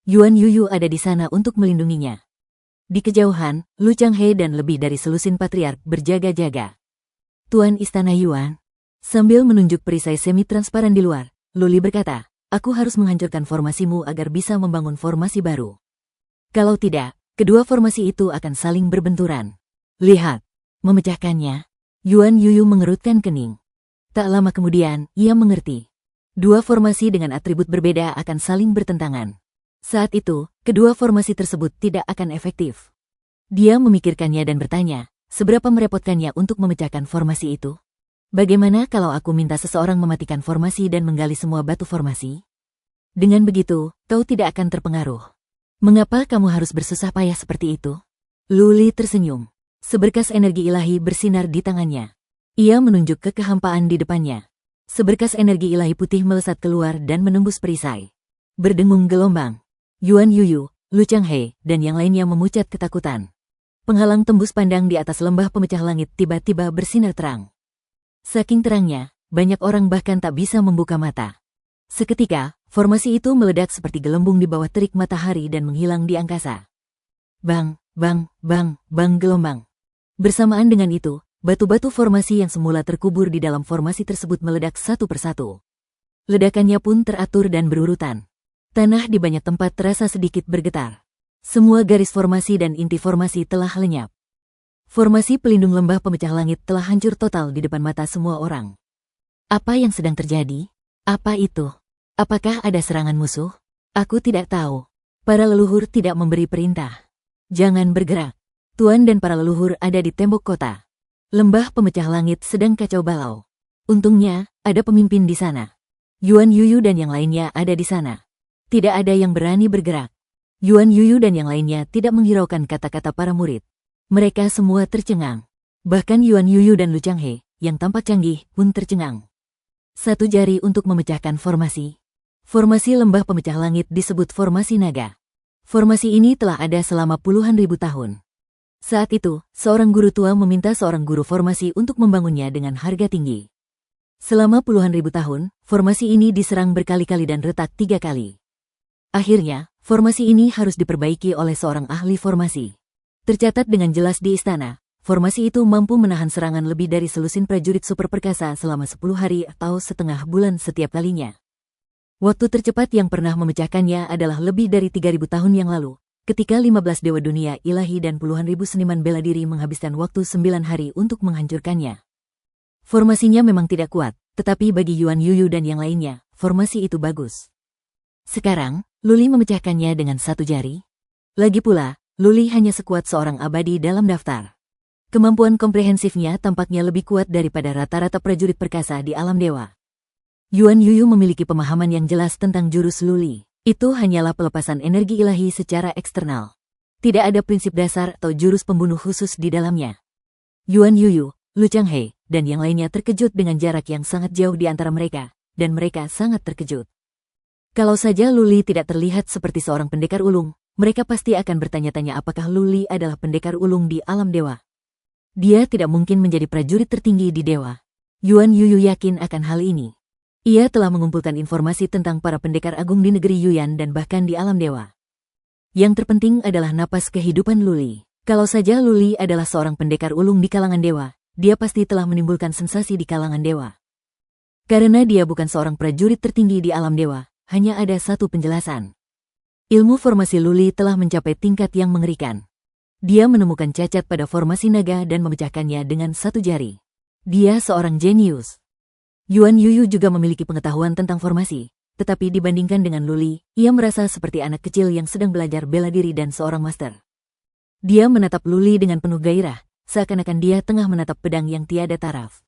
Yuan Yuyu ada di sana untuk melindunginya. Di kejauhan, Lu Changhe dan lebih dari selusin patriark berjaga-jaga. Tuan Istana Yuan. Sambil menunjuk perisai semi-transparan di luar, Luli berkata, aku harus menghancurkan formasimu agar bisa membangun formasi baru. Kalau tidak, kedua formasi itu akan saling berbenturan. Lihat, memecahkannya. Yuan Yuyu mengerutkan kening. Tak lama kemudian, ia mengerti. Dua formasi dengan atribut berbeda akan saling bertentangan. Saat itu, kedua formasi tersebut tidak akan efektif. Dia memikirkannya dan bertanya, seberapa merepotkannya untuk memecahkan formasi itu? Bagaimana kalau aku minta seseorang mematikan formasi dan menggali semua batu formasi? Dengan begitu, kau tidak akan terpengaruh. Mengapa kamu harus bersusah payah seperti itu? Luli tersenyum. Seberkas energi ilahi bersinar di tangannya. Ia menunjuk ke kehampaan di depannya. Seberkas energi ilahi putih melesat keluar dan menembus perisai. Berdengung gelombang. Yuan Yuyu, Lu Changhe, dan yang lainnya memucat ketakutan. Penghalang tembus pandang di atas lembah pemecah langit tiba-tiba bersinar terang. Saking terangnya, banyak orang bahkan tak bisa membuka mata. Seketika, formasi itu meledak seperti gelembung di bawah terik matahari dan menghilang di angkasa. Bang, bang, bang, bang gelombang. Bersamaan dengan itu, batu-batu formasi yang semula terkubur di dalam formasi tersebut meledak satu persatu. Ledakannya pun teratur dan berurutan. Tanah di banyak tempat terasa sedikit bergetar. Semua garis formasi dan inti formasi telah lenyap. Formasi pelindung lembah pemecah langit telah hancur total di depan mata semua orang. Apa yang sedang terjadi? Apa itu? Apakah ada serangan musuh? Aku tidak tahu. Para leluhur tidak memberi perintah. Jangan bergerak. Tuan dan para leluhur ada di tembok kota. Lembah pemecah langit sedang kacau balau. Untungnya, ada pemimpin di sana. Yuan Yuyu dan yang lainnya ada di sana. Tidak ada yang berani bergerak. Yuan Yuyu dan yang lainnya tidak menghiraukan kata-kata para murid. Mereka semua tercengang. Bahkan Yuan Yuyu dan Lu Changhe, yang tampak canggih, pun tercengang. Satu jari untuk memecahkan formasi. Formasi lembah pemecah langit disebut formasi naga. Formasi ini telah ada selama puluhan ribu tahun. Saat itu, seorang guru tua meminta seorang guru formasi untuk membangunnya dengan harga tinggi. Selama puluhan ribu tahun, formasi ini diserang berkali-kali dan retak 3 kali. Akhirnya, formasi ini harus diperbaiki oleh seorang ahli formasi. Tercatat dengan jelas di istana, formasi itu mampu menahan serangan lebih dari selusin prajurit super perkasa selama 10 hari atau setengah bulan setiap kalinya. Waktu tercepat yang pernah memecahkannya adalah lebih dari 3.000 tahun yang lalu, ketika 15 dewa dunia ilahi dan puluhan ribu seniman bela diri menghabiskan waktu 9 hari untuk menghancurkannya. Formasinya memang tidak kuat, tetapi bagi Yuan Yuyu dan yang lainnya, formasi itu bagus. Sekarang, Luli memecahkannya dengan satu jari. Lagi pula, Luli hanya sekuat seorang abadi dalam daftar. Kemampuan komprehensifnya tampaknya lebih kuat daripada rata-rata prajurit perkasa di alam dewa. Yuan Yuyu memiliki pemahaman yang jelas tentang jurus Luli. Itu hanyalah pelepasan energi ilahi secara eksternal. Tidak ada prinsip dasar atau jurus pembunuh khusus di dalamnya. Yuan Yuyu, Lu Changhe, dan yang lainnya terkejut dengan jarak yang sangat jauh di antara mereka, dan mereka sangat terkejut. Kalau saja Luli tidak terlihat seperti seorang pendekar ulung, mereka pasti akan bertanya-tanya apakah Luli adalah pendekar ulung di alam dewa. Dia tidak mungkin menjadi prajurit tertinggi di dewa. Yuan Yuyu yakin akan hal ini. Ia telah mengumpulkan informasi tentang para pendekar agung di negeri Yuyan dan bahkan di alam dewa. Yang terpenting adalah napas kehidupan Luli. Kalau saja Luli adalah seorang pendekar ulung di kalangan dewa, dia pasti telah menimbulkan sensasi di kalangan dewa. Karena dia bukan seorang prajurit tertinggi di alam dewa, hanya ada satu penjelasan. Ilmu formasi Luli telah mencapai tingkat yang mengerikan. Dia menemukan cacat pada formasi naga dan memecahkannya dengan satu jari. Dia seorang jenius. Yuan Yuyu juga memiliki pengetahuan tentang formasi, tetapi dibandingkan dengan Luli, ia merasa seperti anak kecil yang sedang belajar bela diri dan seorang master. Dia menatap Luli dengan penuh gairah, seakan-akan dia tengah menatap pedang yang tiada taraf.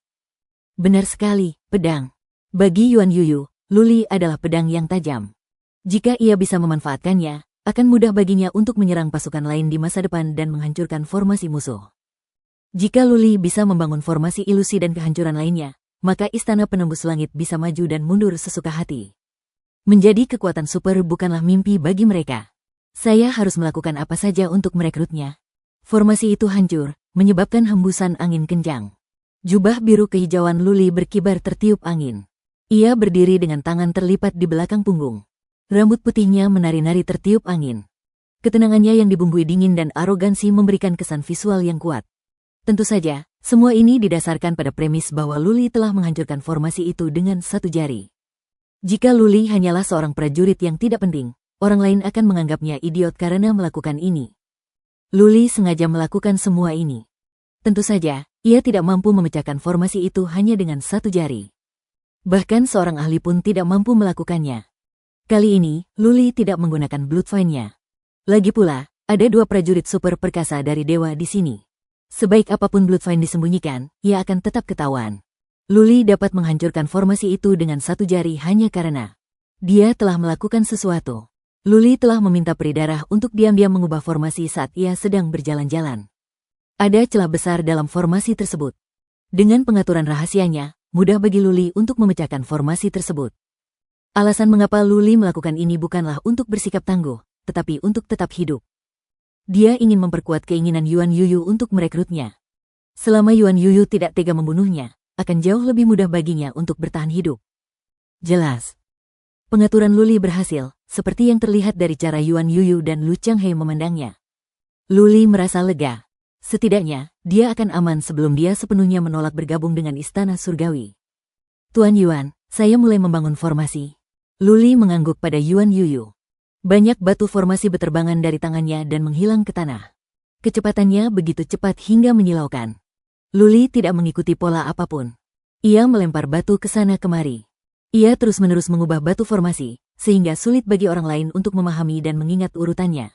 Benar sekali, pedang. Bagi Yuan Yuyu, Luli adalah pedang yang tajam. Jika ia bisa memanfaatkannya, akan mudah baginya untuk menyerang pasukan lain di masa depan dan menghancurkan formasi musuh. Jika Luli bisa membangun formasi ilusi dan kehancuran lainnya, maka istana penembus langit bisa maju dan mundur sesuka hati. Menjadi kekuatan super bukanlah mimpi bagi mereka. Saya harus melakukan apa saja untuk merekrutnya. Formasi itu hancur, menyebabkan hembusan angin kencang. Jubah biru kehijauan Luli berkibar tertiup angin. Ia berdiri dengan tangan terlipat di belakang punggung. Rambut putihnya menari-nari tertiup angin. Ketenangannya yang dibumbui dingin dan arogansi memberikan kesan visual yang kuat. Tentu saja, semua ini didasarkan pada premis bahwa Luli telah menghancurkan formasi itu dengan satu jari. Jika Luli hanyalah seorang prajurit yang tidak penting, orang lain akan menganggapnya idiot karena melakukan ini. Luli sengaja melakukan semua ini. Tentu saja, ia tidak mampu memecahkan formasi itu hanya dengan satu jari. Bahkan seorang ahli pun tidak mampu melakukannya. Kali ini, Luli tidak menggunakan Bloodvine-nya. Lagi pula, ada dua prajurit super perkasa dari dewa di sini. Sebaik apapun Bloodvine disembunyikan, ia akan tetap ketahuan. Luli dapat menghancurkan formasi itu dengan satu jari hanya karena dia telah melakukan sesuatu. Luli telah meminta peri darah untuk diam-diam mengubah formasi saat ia sedang berjalan-jalan. Ada celah besar dalam formasi tersebut. Dengan pengaturan rahasianya, mudah bagi Luli untuk memecahkan formasi tersebut. Alasan mengapa Luli melakukan ini bukanlah untuk bersikap tangguh, tetapi untuk tetap hidup. Dia ingin memperkuat keinginan Yuan Yuyu untuk merekrutnya. Selama Yuan Yuyu tidak tega membunuhnya, akan jauh lebih mudah baginya untuk bertahan hidup. Jelas. Pengaturan Luli berhasil, seperti yang terlihat dari cara Yuan Yuyu dan Lu Changhe memandangnya. Luli merasa lega. Setidaknya, dia akan aman sebelum dia sepenuhnya menolak bergabung dengan Istana Surgawi. Tuan Yuan, saya mulai membangun formasi. Luli mengangguk pada Yuan Yuyu. Banyak batu formasi berterbangan dari tangannya dan menghilang ke tanah. Kecepatannya begitu cepat hingga menyilaukan. Luli tidak mengikuti pola apapun. Ia melempar batu ke sana kemari. Ia terus-menerus mengubah batu formasi, sehingga sulit bagi orang lain untuk memahami dan mengingat urutannya.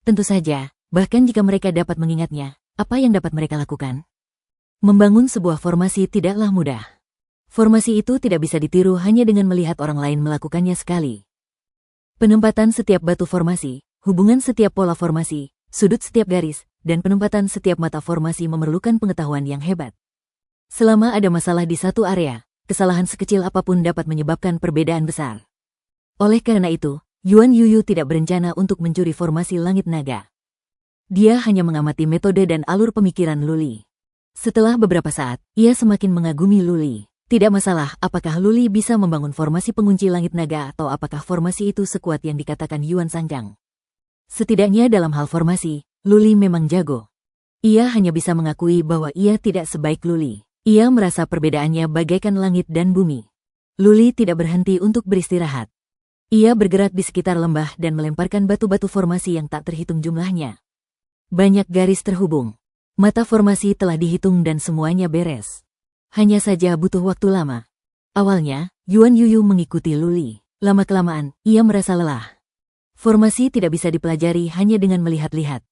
Tentu saja, bahkan jika mereka dapat mengingatnya, apa yang dapat mereka lakukan? Membangun sebuah formasi tidaklah mudah. Formasi itu tidak bisa ditiru hanya dengan melihat orang lain melakukannya sekali. Penempatan setiap batu formasi, hubungan setiap pola formasi, sudut setiap garis, dan penempatan setiap mata formasi memerlukan pengetahuan yang hebat. Selama ada masalah di satu area, kesalahan sekecil apapun dapat menyebabkan perbedaan besar. Oleh karena itu, Yuan Yuyu tidak berencana untuk mencuri formasi langit naga. Dia hanya mengamati metode dan alur pemikiran Luli. Setelah beberapa saat, ia semakin mengagumi Luli. Tidak masalah apakah Luli bisa membangun formasi pengunci langit naga atau apakah formasi itu sekuat yang dikatakan Yuan Sangjang. Setidaknya dalam hal formasi, Luli memang jago. Ia hanya bisa mengakui bahwa ia tidak sebaik Luli. Ia merasa perbedaannya bagaikan langit dan bumi. Luli tidak berhenti untuk beristirahat. Ia bergerak di sekitar lembah dan melemparkan batu-batu formasi yang tak terhitung jumlahnya. Banyak garis terhubung. Mata formasi telah dihitung dan semuanya beres. Hanya saja butuh waktu lama. Awalnya, Yuan Yuyu mengikuti Luli. Lama-kelamaan, ia merasa lelah. Formasi tidak bisa dipelajari hanya dengan melihat-lihat.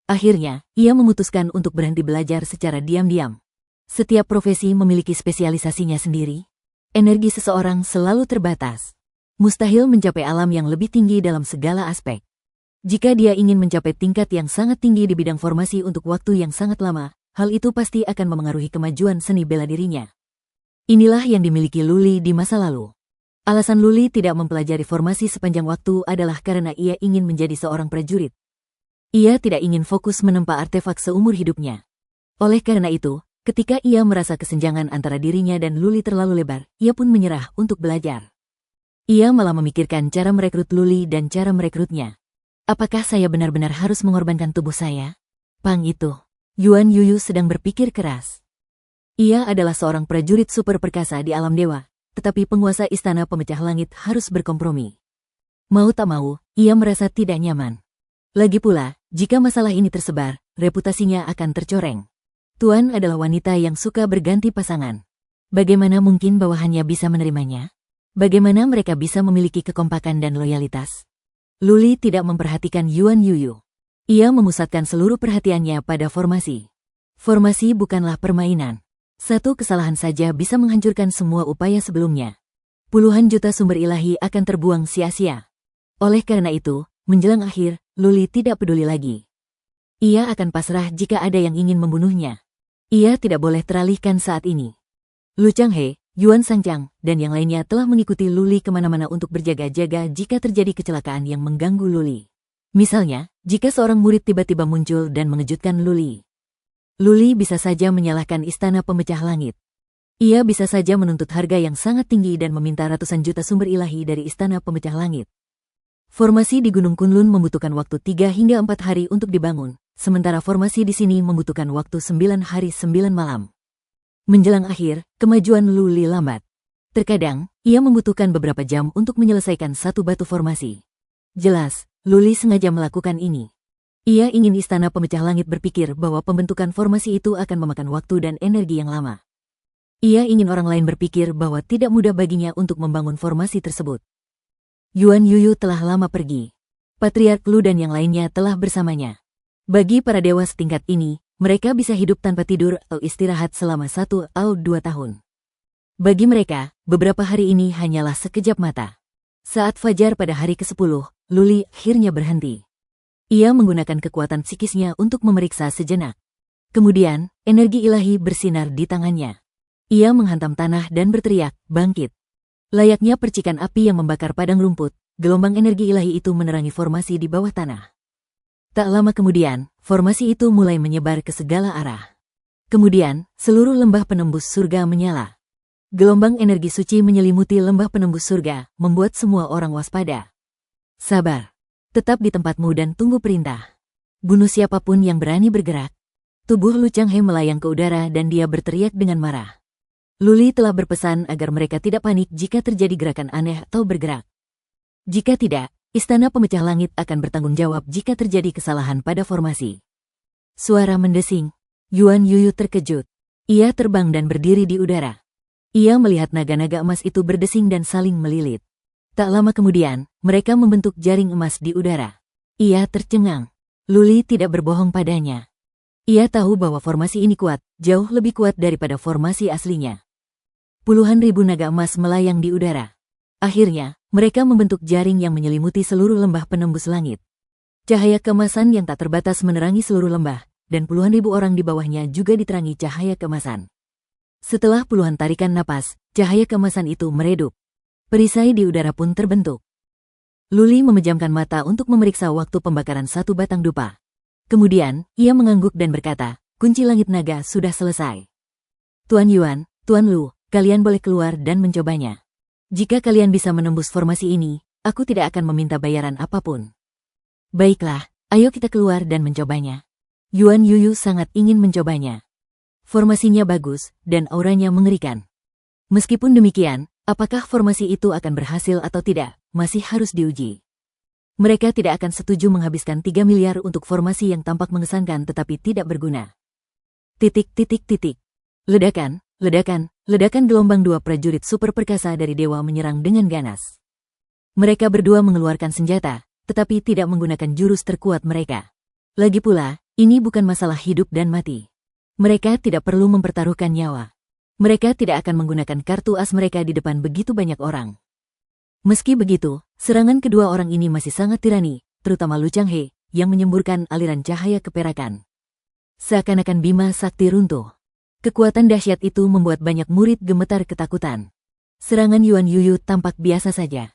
Akhirnya, ia memutuskan untuk berhenti belajar secara diam-diam. Setiap profesi memiliki spesialisasinya sendiri. Energi seseorang selalu terbatas. Mustahil mencapai alam yang lebih tinggi dalam segala aspek. Jika dia ingin mencapai tingkat yang sangat tinggi di bidang formasi untuk waktu yang sangat lama, hal itu pasti akan memengaruhi kemajuan seni bela dirinya. Inilah yang dimiliki Luli di masa lalu. Alasan Luli tidak mempelajari formasi sepanjang waktu adalah karena ia ingin menjadi seorang prajurit. Ia tidak ingin fokus menempa artefak seumur hidupnya. Oleh karena itu, ketika ia merasa kesenjangan antara dirinya dan Luli terlalu lebar, ia pun menyerah untuk belajar. Ia malah memikirkan cara merekrut Luli dan cara merekrutnya. Apakah saya benar-benar harus mengorbankan tubuh saya? Pang itu. Yuan Yuyu sedang berpikir keras. Ia adalah seorang prajurit super perkasa di alam dewa, tetapi penguasa istana pemecah langit harus berkompromi. Mau tak mau, ia merasa tidak nyaman. Lagi pula, jika masalah ini tersebar, reputasinya akan tercoreng. Tuan adalah wanita yang suka berganti pasangan. Bagaimana mungkin bawahannya bisa menerimanya? Bagaimana mereka bisa memiliki kekompakan dan loyalitas? Luli tidak memperhatikan Yuan Yuyu. Ia memusatkan seluruh perhatiannya pada formasi. Formasi bukanlah permainan. Satu kesalahan saja bisa menghancurkan semua upaya sebelumnya. Puluhan juta sumber ilahi akan terbuang sia-sia. Oleh karena itu, menjelang akhir, Luli tidak peduli lagi. Ia akan pasrah jika ada yang ingin membunuhnya. Ia tidak boleh teralihkan saat ini. Lu Changhe, Yuan Sangjang, dan yang lainnya telah mengikuti Luli kemana-mana untuk berjaga-jaga jika terjadi kecelakaan yang mengganggu Luli. Misalnya, jika seorang murid tiba-tiba muncul dan mengejutkan Luli. Luli bisa saja menyalahkan istana pemecah langit. Ia bisa saja menuntut harga yang sangat tinggi dan meminta ratusan juta sumber ilahi dari istana pemecah langit. Formasi di Gunung Kunlun membutuhkan waktu 3 hingga 4 hari untuk dibangun, sementara formasi di sini membutuhkan waktu 9 hari 9 malam. Menjelang akhir, kemajuan Luli lambat. Terkadang, ia membutuhkan beberapa jam untuk menyelesaikan satu batu formasi. Jelas, Luli sengaja melakukan ini. Ia ingin istana pemecah langit berpikir bahwa pembentukan formasi itu akan memakan waktu dan energi yang lama. Ia ingin orang lain berpikir bahwa tidak mudah baginya untuk membangun formasi tersebut. Yuan Yuyu telah lama pergi. Patriark Lu dan yang lainnya telah bersamanya. Bagi para dewa setingkat ini, mereka bisa hidup tanpa tidur atau istirahat selama 1 atau 2 tahun. Bagi mereka, beberapa hari ini hanyalah sekejap mata. Saat fajar pada hari ke-10, Luli akhirnya berhenti. Ia menggunakan kekuatan psikisnya untuk memeriksa sejenak. Kemudian, energi ilahi bersinar di tangannya. Ia menghantam tanah dan berteriak, "Bangkit!" Layaknya percikan api yang membakar padang rumput, gelombang energi ilahi itu menerangi formasi di bawah tanah. Tak lama kemudian, formasi itu mulai menyebar ke segala arah. Kemudian, seluruh lembah penembus surga menyala. Gelombang energi suci menyelimuti lembah penembus surga, membuat semua orang waspada. Sabar. Tetap di tempatmu dan tunggu perintah. Bunuh siapapun yang berani bergerak. Tubuh Lu Changhe melayang ke udara dan dia berteriak dengan marah. Luli telah berpesan agar mereka tidak panik jika terjadi gerakan aneh atau bergerak. Jika tidak, Istana Pemecah Langit akan bertanggung jawab jika terjadi kesalahan pada formasi. Suara mendesing. Yuan Yuyu terkejut. Ia terbang dan berdiri di udara. Ia melihat naga-naga emas itu berdesing dan saling melilit. Tak lama kemudian, mereka membentuk jaring emas di udara. Ia tercengang. Luli tidak berbohong padanya. Ia tahu bahwa formasi ini kuat, jauh lebih kuat daripada formasi aslinya. Puluhan ribu naga emas melayang di udara. Akhirnya, mereka membentuk jaring yang menyelimuti seluruh lembah penembus langit. Cahaya keemasan yang tak terbatas menerangi seluruh lembah, dan puluhan ribu orang di bawahnya juga diterangi cahaya keemasan. Setelah puluhan tarikan napas, cahaya keemasan itu meredup. Perisai di udara pun terbentuk. Luli memejamkan mata untuk memeriksa waktu pembakaran satu batang dupa. Kemudian, ia mengangguk dan berkata, kunci langit naga sudah selesai. Tuan Yuan, Tuan Lu, kalian boleh keluar dan mencobanya. Jika kalian bisa menembus formasi ini, aku tidak akan meminta bayaran apapun. Baiklah, ayo kita keluar dan mencobanya. Yuan Yuyu sangat ingin mencobanya. Formasinya bagus, dan auranya mengerikan. Meskipun demikian, apakah formasi itu akan berhasil atau tidak, masih harus diuji. Mereka tidak akan setuju menghabiskan 3 miliar untuk formasi yang tampak mengesankan tetapi tidak berguna. Ledakan, ledakan, ledakan gelombang dua prajurit super perkasa dari dewa menyerang dengan ganas. Mereka berdua mengeluarkan senjata, tetapi tidak menggunakan jurus terkuat mereka. Lagi pula, ini bukan masalah hidup dan mati. Mereka tidak perlu mempertaruhkan nyawa. Mereka tidak akan menggunakan kartu as mereka di depan begitu banyak orang. Meski begitu, serangan kedua orang ini masih sangat tirani, terutama Lu Changhe, yang menyemburkan aliran cahaya keperakan. Seakan-akan Bima Sakti runtuh. Kekuatan dahsyat itu membuat banyak murid gemetar ketakutan. Serangan Yuan Yuyu tampak biasa saja.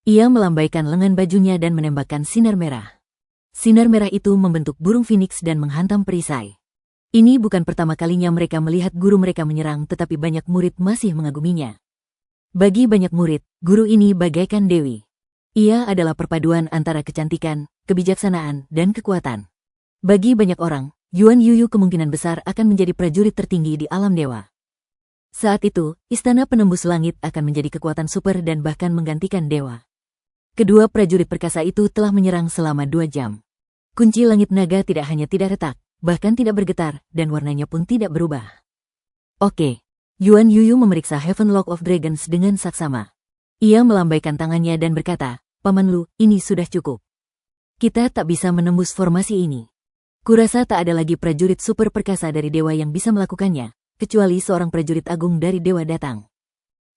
Ia melambaikan lengan bajunya dan menembakkan sinar merah. Sinar merah itu membentuk burung phoenix dan menghantam perisai. Ini bukan pertama kalinya mereka melihat guru mereka menyerang, tetapi banyak murid masih mengaguminya. Bagi banyak murid, guru ini bagaikan dewi. Ia adalah perpaduan antara kecantikan, kebijaksanaan, dan kekuatan. Bagi banyak orang, Yuan Yuyu kemungkinan besar akan menjadi prajurit tertinggi di alam dewa. Saat itu, Istana Penembus Langit akan menjadi kekuatan super dan bahkan menggantikan dewa. Kedua prajurit perkasa itu telah menyerang selama 2 jam. Kunci langit naga tidak hanya tidak retak, bahkan tidak bergetar, dan warnanya pun tidak berubah. Oke. Yuan Yuyu memeriksa Heaven Lock of Dragons dengan saksama. Ia melambaikan tangannya dan berkata, Paman Lu, ini sudah cukup. Kita tak bisa menembus formasi ini. Kurasa tak ada lagi prajurit super perkasa dari dewa yang bisa melakukannya, kecuali seorang prajurit agung dari dewa datang.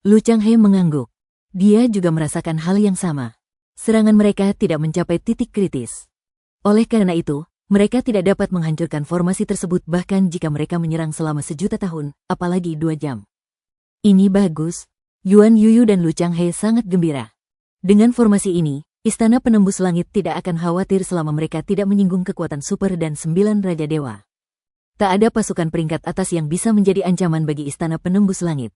Lu Changhe mengangguk. Dia juga merasakan hal yang sama. Serangan mereka tidak mencapai titik kritis. Oleh karena itu, mereka tidak dapat menghancurkan formasi tersebut bahkan jika mereka menyerang selama 1.000.000 tahun, apalagi 2 jam. Ini bagus. Yuan Yuyu dan Lu Changhe sangat gembira. Dengan formasi ini, Istana Penembus Langit tidak akan khawatir selama mereka tidak menyinggung kekuatan super dan 9 Raja Dewa. Tak ada pasukan peringkat atas yang bisa menjadi ancaman bagi Istana Penembus Langit.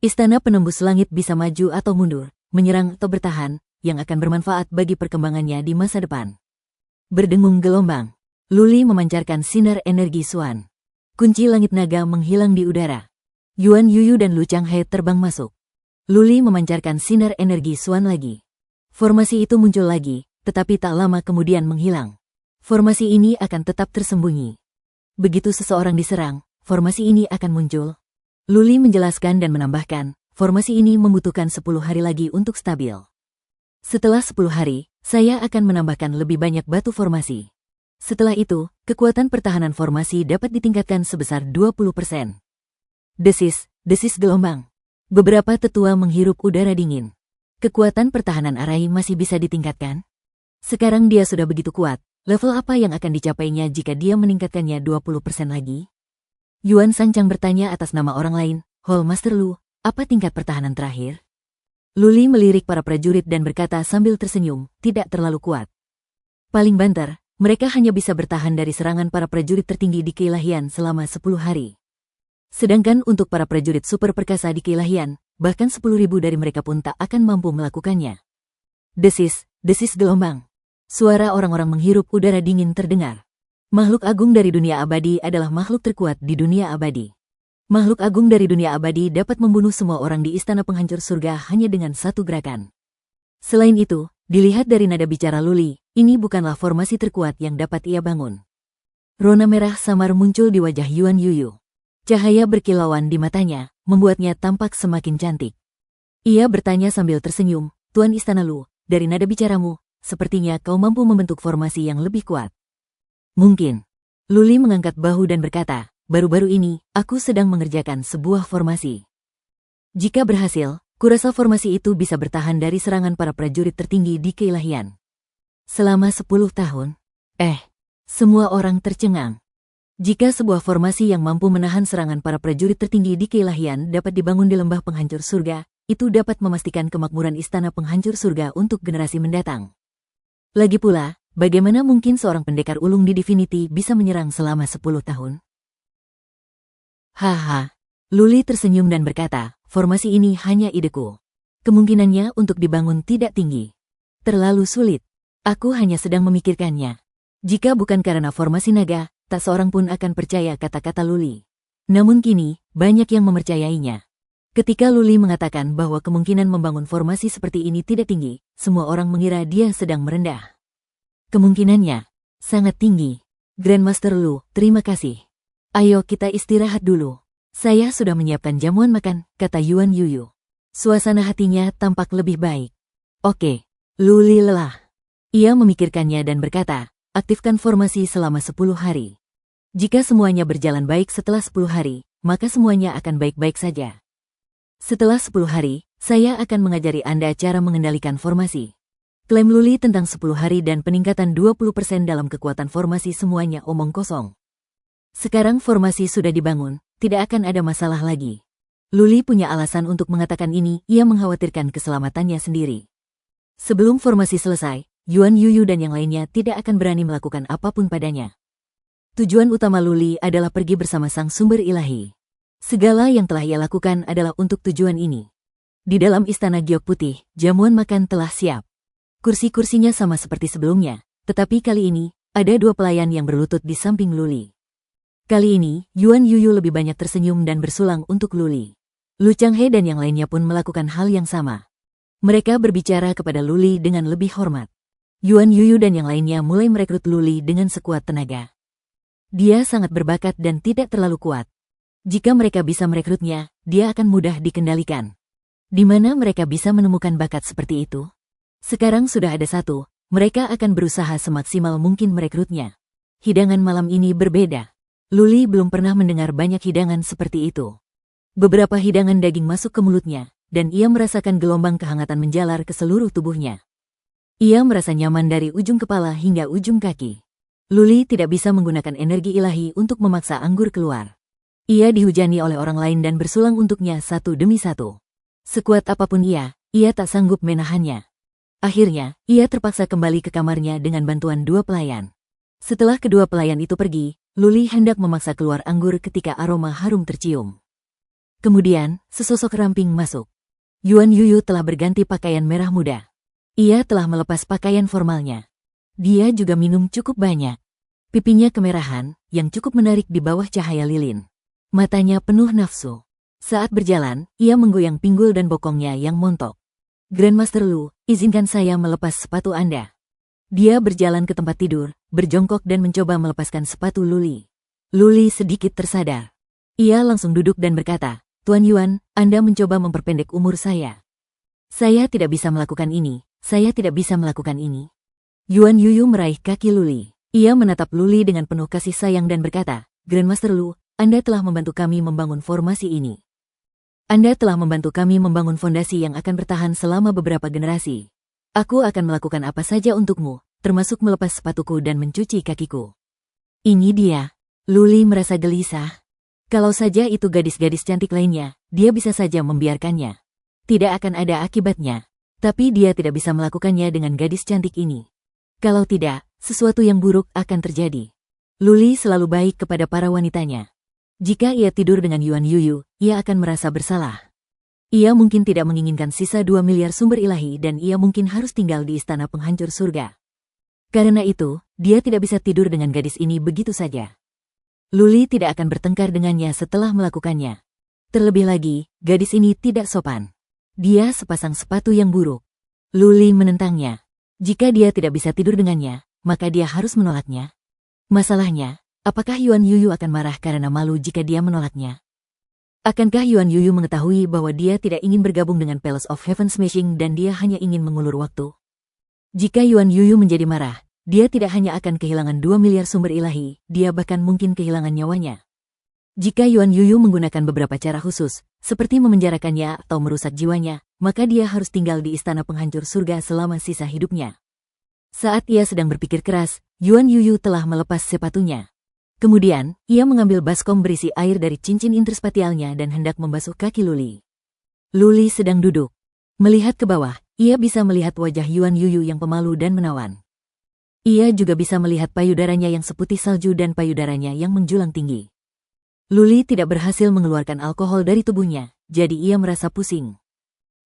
Istana Penembus Langit bisa maju atau mundur, menyerang atau bertahan, yang akan bermanfaat bagi perkembangannya di masa depan. Berdengung gelombang. Luli memancarkan sinar energi Suan. Kunci langit naga menghilang di udara. Yuan Yuyu dan Lu Changhe terbang masuk. Luli memancarkan sinar energi Suan lagi. Formasi itu muncul lagi, tetapi tak lama kemudian menghilang. Formasi ini akan tetap tersembunyi. Begitu seseorang diserang, formasi ini akan muncul. Luli menjelaskan dan menambahkan, formasi ini membutuhkan 10 hari lagi untuk stabil. Setelah 10 hari, saya akan menambahkan lebih banyak batu formasi. Setelah itu, kekuatan pertahanan formasi dapat ditingkatkan sebesar 20%. Desis gelombang. Beberapa tetua menghirup udara dingin. Kekuatan pertahanan Arai masih bisa ditingkatkan? Sekarang dia sudah begitu kuat, level apa yang akan dicapainya jika dia meningkatkannya 20% lagi? Yuan Sanchang bertanya atas nama orang lain, Hall Master Lu, apa tingkat pertahanan terakhir? Luli melirik para prajurit dan berkata sambil tersenyum, tidak terlalu kuat. Paling banter, mereka hanya bisa bertahan dari serangan para prajurit tertinggi di keilahian selama 10 hari. Sedangkan untuk para prajurit super perkasa di keilahian, bahkan 10.000 dari mereka pun tak akan mampu melakukannya. Desis gelombang. Suara orang-orang menghirup udara dingin terdengar. Makhluk agung dari dunia abadi adalah makhluk terkuat di dunia abadi. Makhluk agung dari dunia abadi dapat membunuh semua orang di istana penghancur surga hanya dengan satu gerakan. Selain itu, dilihat dari nada bicara Luli, ini bukanlah formasi terkuat yang dapat ia bangun. Rona merah samar muncul di wajah Yuan Yuyu. Cahaya berkilauan di matanya, membuatnya tampak semakin cantik. Ia bertanya sambil tersenyum, Tuan Istana Lu, dari nada bicaramu, sepertinya kau mampu membentuk formasi yang lebih kuat. Mungkin. Luli mengangkat bahu dan berkata, baru-baru ini, aku sedang mengerjakan sebuah formasi. Jika berhasil, kurasa formasi itu bisa bertahan dari serangan para prajurit tertinggi di keilahian. Selama 10 tahun? Semua orang tercengang. Jika sebuah formasi yang mampu menahan serangan para prajurit tertinggi di keilahian dapat dibangun di lembah penghancur surga, itu dapat memastikan kemakmuran istana penghancur surga untuk generasi mendatang. Lagi pula, bagaimana mungkin seorang pendekar ulung di Divinity bisa menyerang selama 10 tahun? Haha. Luli tersenyum dan berkata, formasi ini hanya ideku. Kemungkinannya untuk dibangun tidak tinggi. Terlalu sulit. Aku hanya sedang memikirkannya. Jika bukan karena formasi naga, tak seorang pun akan percaya kata-kata Luli. Namun kini, banyak yang mempercayainya. Ketika Luli mengatakan bahwa kemungkinan membangun formasi seperti ini tidak tinggi, semua orang mengira dia sedang merendah. Kemungkinannya sangat tinggi. Grandmaster Lu, terima kasih. Ayo kita istirahat dulu. Saya sudah menyiapkan jamuan makan, kata Yuan Yuyu. Suasana hatinya tampak lebih baik. Oke, Luli lelah. Ia memikirkannya dan berkata, aktifkan formasi selama 10 hari. Jika semuanya berjalan baik setelah 10 hari, maka semuanya akan baik-baik saja. Setelah 10 hari, saya akan mengajari Anda cara mengendalikan formasi. Klaim Luli tentang 10 hari dan peningkatan 20% dalam kekuatan formasi semuanya omong kosong. Sekarang formasi sudah dibangun, tidak akan ada masalah lagi. Luli punya alasan untuk mengatakan ini, ia mengkhawatirkan keselamatannya sendiri. Sebelum formasi selesai, Yuan Yuyu dan yang lainnya tidak akan berani melakukan apapun padanya. Tujuan utama Luli adalah pergi bersama sang sumber ilahi. Segala yang telah ia lakukan adalah untuk tujuan ini. Di dalam istana giok putih, jamuan makan telah siap. Kursi-kursinya sama seperti sebelumnya, tetapi kali ini, ada 2 pelayan yang berlutut di samping Luli. Kali ini, Yuan Yuyu lebih banyak tersenyum dan bersulang untuk Luli. Lu Changhe dan yang lainnya pun melakukan hal yang sama. Mereka berbicara kepada Luli dengan lebih hormat. Yuan Yuyu dan yang lainnya mulai merekrut Luli dengan sekuat tenaga. Dia sangat berbakat dan tidak terlalu kuat. Jika mereka bisa merekrutnya, dia akan mudah dikendalikan. Di mana mereka bisa menemukan bakat seperti itu? Sekarang sudah ada satu, mereka akan berusaha semaksimal mungkin merekrutnya. Hidangan malam ini berbeda. Luli belum pernah mendengar banyak hidangan seperti itu. Beberapa hidangan daging masuk ke mulutnya, dan ia merasakan gelombang kehangatan menjalar ke seluruh tubuhnya. Ia merasa nyaman dari ujung kepala hingga ujung kaki. Luli tidak bisa menggunakan energi ilahi untuk memaksa anggur keluar. Ia dihujani oleh orang lain dan bersulang untuknya satu demi satu. Sekuat apapun ia tak sanggup menahannya. Akhirnya, ia terpaksa kembali ke kamarnya dengan bantuan 2 pelayan. Setelah kedua pelayan itu pergi, Luli hendak memaksa keluar anggur ketika aroma harum tercium. Kemudian, sesosok ramping masuk. Yuan Yuyu telah berganti pakaian merah muda. Ia telah melepas pakaian formalnya. Dia juga minum cukup banyak. Pipinya kemerahan, yang cukup menarik di bawah cahaya lilin. Matanya penuh nafsu. Saat berjalan, ia menggoyang pinggul dan bokongnya yang montok. Grandmaster Lu, izinkan saya melepas sepatu Anda. Dia berjalan ke tempat tidur, berjongkok dan mencoba melepaskan sepatu Luli. Luli sedikit tersadar. Ia langsung duduk dan berkata, Tuan Yuan, Anda mencoba memperpendek umur saya. Saya tidak bisa melakukan ini, saya tidak bisa melakukan ini. Yuan Yuyu meraih kaki Luli. Ia menatap Luli dengan penuh kasih sayang dan berkata, Grandmaster Lu, Anda telah membantu kami membangun formasi ini. Anda telah membantu kami membangun fondasi yang akan bertahan selama beberapa generasi. Aku akan melakukan apa saja untukmu, termasuk melepas sepatuku dan mencuci kakiku. Ini dia. Luli merasa gelisah. Kalau saja itu gadis-gadis cantik lainnya, dia bisa saja membiarkannya. Tidak akan ada akibatnya. Tapi dia tidak bisa melakukannya dengan gadis cantik ini. Kalau tidak, sesuatu yang buruk akan terjadi. Luli selalu baik kepada para wanitanya. Jika ia tidur dengan Yuan Yuyu, ia akan merasa bersalah. Ia mungkin tidak menginginkan sisa 2 miliar sumber ilahi dan ia mungkin harus tinggal di istana penghancur surga. Karena itu, dia tidak bisa tidur dengan gadis ini begitu saja. Luli tidak akan bertengkar dengannya setelah melakukannya. Terlebih lagi, gadis ini tidak sopan. Dia sepasang sepatu yang buruk. Luli menentangnya. Jika dia tidak bisa tidur dengannya, maka dia harus menolaknya. Masalahnya, apakah Yuan Yuyu akan marah karena malu jika dia menolaknya? Akankah Yuan Yuyu mengetahui bahwa dia tidak ingin bergabung dengan Palace of Heaven Smashing dan dia hanya ingin mengulur waktu? Jika Yuan Yuyu menjadi marah, dia tidak hanya akan kehilangan 2 miliar sumber ilahi, dia bahkan mungkin kehilangan nyawanya. Jika Yuan Yuyu menggunakan beberapa cara khusus, seperti memenjarakannya atau merusak jiwanya, maka dia harus tinggal di istana penghancur surga selama sisa hidupnya. Saat ia sedang berpikir keras, Yuan Yuyu telah melepas sepatunya. Kemudian, ia mengambil baskom berisi air dari cincin interspatialnya dan hendak membasuh kaki Luli. Luli sedang duduk. Melihat ke bawah, ia bisa melihat wajah Yuan Yuyu yang pemalu dan menawan. Ia juga bisa melihat payudaranya yang seputih salju dan payudaranya yang menjulang tinggi. Luli tidak berhasil mengeluarkan alkohol dari tubuhnya, jadi ia merasa pusing.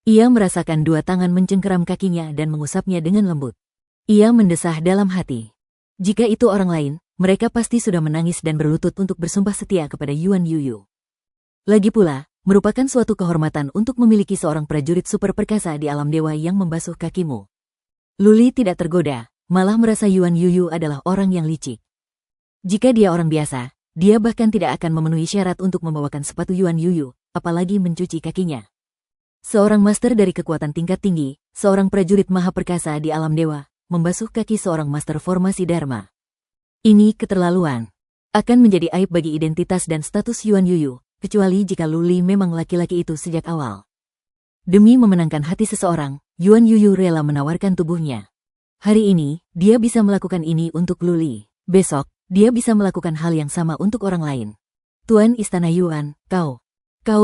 Ia merasakan dua tangan mencengkeram kakinya dan mengusapnya dengan lembut. Ia mendesah dalam hati. Jika itu orang lain, mereka pasti sudah menangis dan berlutut untuk bersumpah setia kepada Yuan Yuyu. Lagi pula, merupakan suatu kehormatan untuk memiliki seorang prajurit super perkasa di alam dewa yang membasuh kakimu. Luli tidak tergoda, malah merasa Yuan Yuyu adalah orang yang licik. Jika dia orang biasa, dia bahkan tidak akan memenuhi syarat untuk membawakan sepatu Yuan Yuyu, apalagi mencuci kakinya. Seorang master dari kekuatan tingkat tinggi, seorang prajurit maha perkasa di alam dewa, membasuh kaki seorang master formasi Dharma. Ini keterlaluan. Akan menjadi aib bagi identitas dan status Yuan Yuyu, kecuali jika Luli memang laki-laki itu sejak awal. Demi memenangkan hati seseorang, Yuan Yuyu rela menawarkan tubuhnya. Hari ini, dia bisa melakukan ini untuk Luli. Besok, dia bisa melakukan hal yang sama untuk orang lain. Tuan Istana Yuan, kau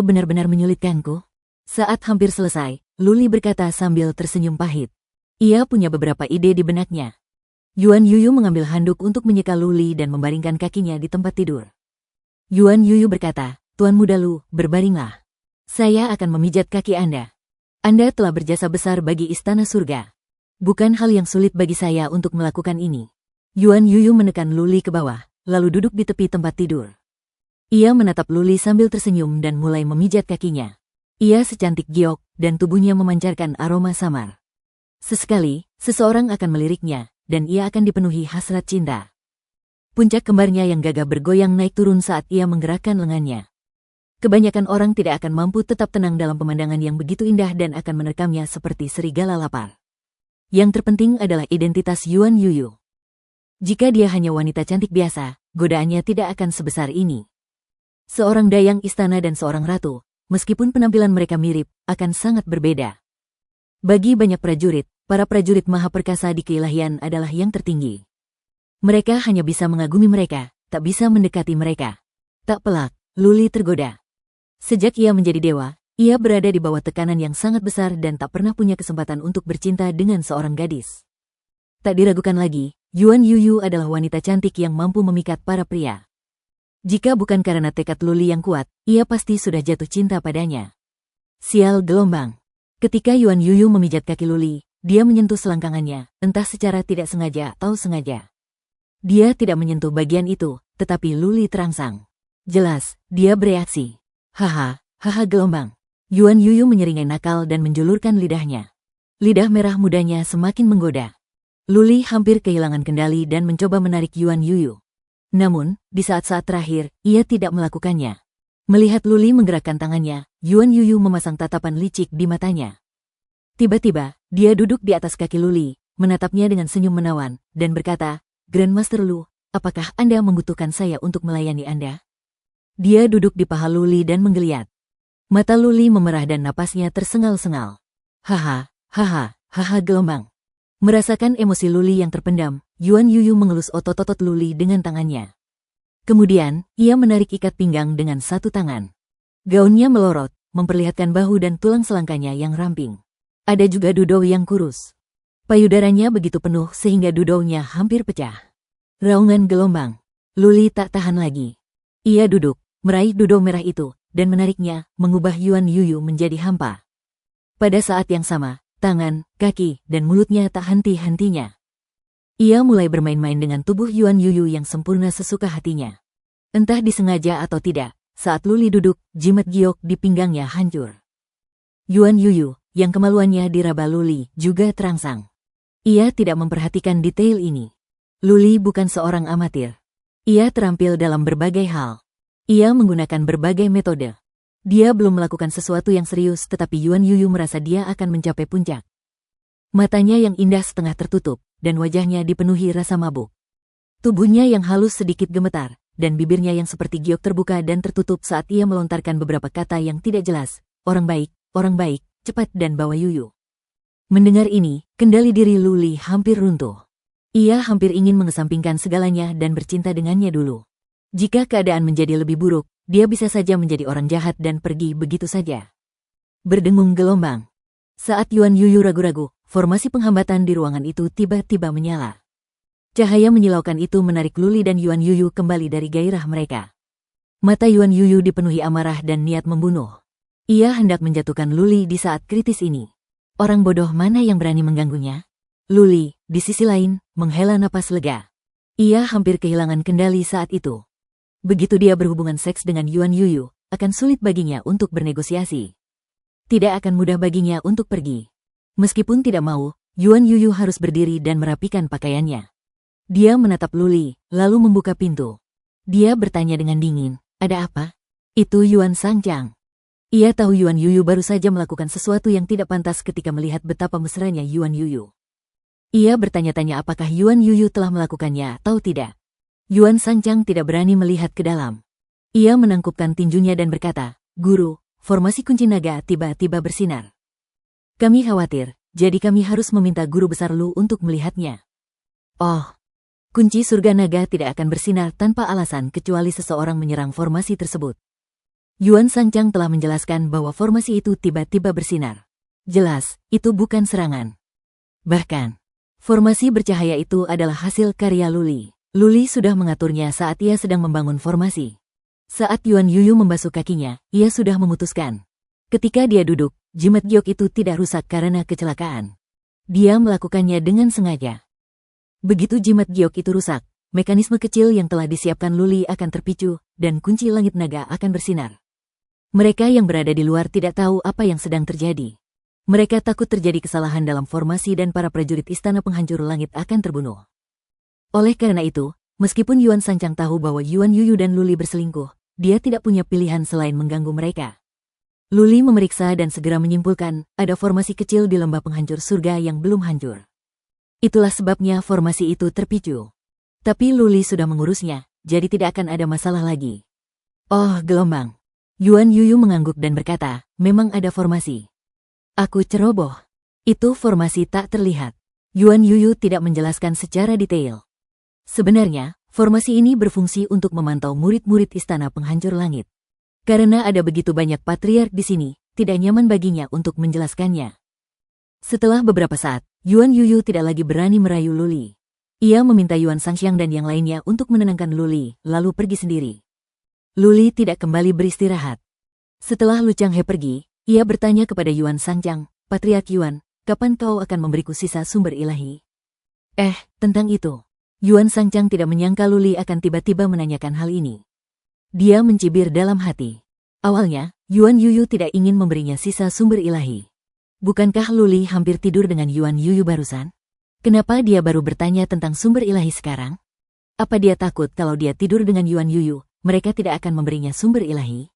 benar-benar menyulitkanku. Saat hampir selesai, Luli berkata sambil tersenyum pahit. Ia punya beberapa ide di benaknya. Yuan Yuyu mengambil handuk untuk menyeka Luli dan membaringkan kakinya di tempat tidur. Yuan Yuyu berkata, Tuan muda Lu, berbaringlah. Saya akan memijat kaki Anda. Anda telah berjasa besar bagi istana surga. Bukan hal yang sulit bagi saya untuk melakukan ini. Yuan Yuyu menekan Luli ke bawah, lalu duduk di tepi tempat tidur. Ia menatap Luli sambil tersenyum dan mulai memijat kakinya. Ia secantik giok, dan tubuhnya memancarkan aroma samar. Sesekali, seseorang akan meliriknya, dan ia akan dipenuhi hasrat cinta. Puncak kembarnya yang gagah bergoyang naik turun saat ia menggerakkan lengannya. Kebanyakan orang tidak akan mampu tetap tenang dalam pemandangan yang begitu indah dan akan menerkamnya seperti serigala lapar. Yang terpenting adalah identitas Yuan Yuyu. Jika dia hanya wanita cantik biasa, godaannya tidak akan sebesar ini. Seorang dayang istana dan seorang ratu, meskipun penampilan mereka mirip, akan sangat berbeda. Bagi banyak prajurit, para prajurit maha perkasa di keilahian adalah yang tertinggi. Mereka hanya bisa mengagumi mereka, tak bisa mendekati mereka. Tak pelak, Luli tergoda. Sejak ia menjadi dewa, ia berada di bawah tekanan yang sangat besar dan tak pernah punya kesempatan untuk bercinta dengan seorang gadis. Tak diragukan lagi, Yuan Yuyu adalah wanita cantik yang mampu memikat para pria. Jika bukan karena tekad Luli yang kuat, ia pasti sudah jatuh cinta padanya. Sial gelombang. Ketika Yuan Yuyu memijat kaki Luli, dia menyentuh selangkangannya, entah secara tidak sengaja atau sengaja. Dia tidak menyentuh bagian itu, tetapi Luli terangsang. Jelas, dia bereaksi. Haha gelombang. Yuan Yuyu menyeringai nakal dan menjulurkan lidahnya. Lidah merah mudanya semakin menggoda. Luli hampir kehilangan kendali dan mencoba menarik Yuan Yuyu. Namun, di saat-saat terakhir, ia tidak melakukannya. Melihat Luli menggerakkan tangannya, Yuan Yuyu memasang tatapan licik di matanya. Tiba-tiba, dia duduk di atas kaki Luli, menatapnya dengan senyum menawan, dan berkata, Grandmaster Lu, apakah Anda membutuhkan saya untuk melayani Anda? Dia duduk di paha Luli dan menggeliat. Mata Luli memerah dan napasnya tersengal-sengal. Haha gelombang. Merasakan emosi Luli yang terpendam, Yuan Yuyu mengelus otot-otot Luli dengan tangannya. Kemudian, ia menarik ikat pinggang dengan satu tangan. Gaunnya melorot, memperlihatkan bahu dan tulang selangkanya yang ramping. Ada juga dudou yang kurus. Payudaranya begitu penuh sehingga dudounya hampir pecah. Raungan gelombang. Luli tak tahan lagi. Ia duduk, meraih dudou merah itu, dan menariknya, mengubah Yuan Yuyu menjadi hampa. Pada saat yang sama, tangan, kaki, dan mulutnya tak henti-hentinya. Ia mulai bermain-main dengan tubuh Yuan Yuyu yang sempurna sesuka hatinya. Entah disengaja atau tidak, saat Luli duduk, jimat giok di pinggangnya hancur. Yuan Yuyu, yang kemaluannya diraba Luli, juga terangsang. Ia tidak memperhatikan detail ini. Luli bukan seorang amatir. Ia terampil dalam berbagai hal. Ia menggunakan berbagai metode. Dia belum melakukan sesuatu yang serius tetapi Yuan Yuyu merasa dia akan mencapai puncak. Matanya yang indah setengah tertutup, dan wajahnya dipenuhi rasa mabuk. Tubuhnya yang halus sedikit gemetar, dan bibirnya yang seperti giok terbuka dan tertutup saat ia melontarkan beberapa kata yang tidak jelas. Orang baik, cepat dan bawa Yuyu. Mendengar ini, kendali diri Luli hampir runtuh. Ia hampir ingin mengesampingkan segalanya dan bercinta dengannya dulu. Jika keadaan menjadi lebih buruk, dia bisa saja menjadi orang jahat dan pergi begitu saja. Berdengung gelombang. Saat Yuan Yuyu ragu-ragu, formasi penghambatan di ruangan itu tiba-tiba menyala. Cahaya menyilaukan itu menarik Luli dan Yuan Yuyu kembali dari gairah mereka. Mata Yuan Yuyu dipenuhi amarah dan niat membunuh. Ia hendak menjatuhkan Luli di saat kritis ini. Orang bodoh mana yang berani mengganggunya? Luli, di sisi lain, menghela napas lega. Ia hampir kehilangan kendali saat itu. Begitu dia berhubungan seks dengan Yuan Yuyu, akan sulit baginya untuk bernegosiasi. Tidak akan mudah baginya untuk pergi. Meskipun tidak mau, Yuan Yuyu harus berdiri dan merapikan pakaiannya. Dia menatap Luli, lalu membuka pintu. Dia bertanya dengan dingin, "Ada apa?" Itu Yuan Sangchang. Ia tahu Yuan Yuyu baru saja melakukan sesuatu yang tidak pantas ketika melihat betapa mesranya Yuan Yuyu. Ia bertanya-tanya apakah Yuan Yuyu telah melakukannya atau tidak. Yuan Sangchang tidak berani melihat ke dalam. Ia menangkupkan tinjunya dan berkata, "Guru, formasi kunci naga tiba-tiba bersinar. Kami khawatir, jadi kami harus meminta guru besar Lu untuk melihatnya." Oh, kunci surga naga tidak akan bersinar tanpa alasan kecuali seseorang menyerang formasi tersebut. Yuan Sangchang telah menjelaskan bahwa formasi itu tiba-tiba bersinar. Jelas, itu bukan serangan. Bahkan, formasi bercahaya itu adalah hasil karya Luli. Luli sudah mengaturnya saat ia sedang membangun formasi. Saat Yuan Yuyu membasuh kakinya, ia sudah memutuskan. Ketika dia duduk, jimat giok itu tidak rusak karena kecelakaan. Dia melakukannya dengan sengaja. Begitu jimat giok itu rusak, mekanisme kecil yang telah disiapkan Luli akan terpicu, dan kunci langit naga akan bersinar. Mereka yang berada di luar tidak tahu apa yang sedang terjadi. Mereka takut terjadi kesalahan dalam formasi dan para prajurit istana penghancur langit akan terbunuh. Oleh karena itu, meskipun Yuan Sangchang tahu bahwa Yuan Yuyu dan Luli berselingkuh, dia tidak punya pilihan selain mengganggu mereka. Luli memeriksa dan segera menyimpulkan, ada formasi kecil di lembah penghancur surga yang belum hancur. Itulah sebabnya formasi itu terpicu. Tapi Luli sudah mengurusnya, jadi tidak akan ada masalah lagi. Oh, gelombang. Yuan Yuyu mengangguk dan berkata, "Memang ada formasi." Aku ceroboh. Itu formasi tak terlihat. Yuan Yuyu tidak menjelaskan secara detail. Sebenarnya, formasi ini berfungsi untuk memantau murid-murid istana penghancur langit. Karena ada begitu banyak patriark di sini, tidak nyaman baginya untuk menjelaskannya. Setelah beberapa saat, Yuan Yuyu tidak lagi berani merayu Luli. Ia meminta Yuan Sangxiang dan yang lainnya untuk menenangkan Luli, lalu pergi sendiri. Luli tidak kembali beristirahat. Setelah Lu Changhe pergi, ia bertanya kepada Yuan Sangchang, "Patriark Yuan, kapan kau akan memberiku sisa sumber ilahi?" Tentang itu. Yuan Sangchang tidak menyangka Luli akan tiba-tiba menanyakan hal ini. Dia mencibir dalam hati. Awalnya, Yuan Yuyu tidak ingin memberinya sisa sumber ilahi. Bukankah Luli hampir tidur dengan Yuan Yuyu barusan? Kenapa dia baru bertanya tentang sumber ilahi sekarang? Apa dia takut kalau dia tidur dengan Yuan Yuyu, mereka tidak akan memberinya sumber ilahi?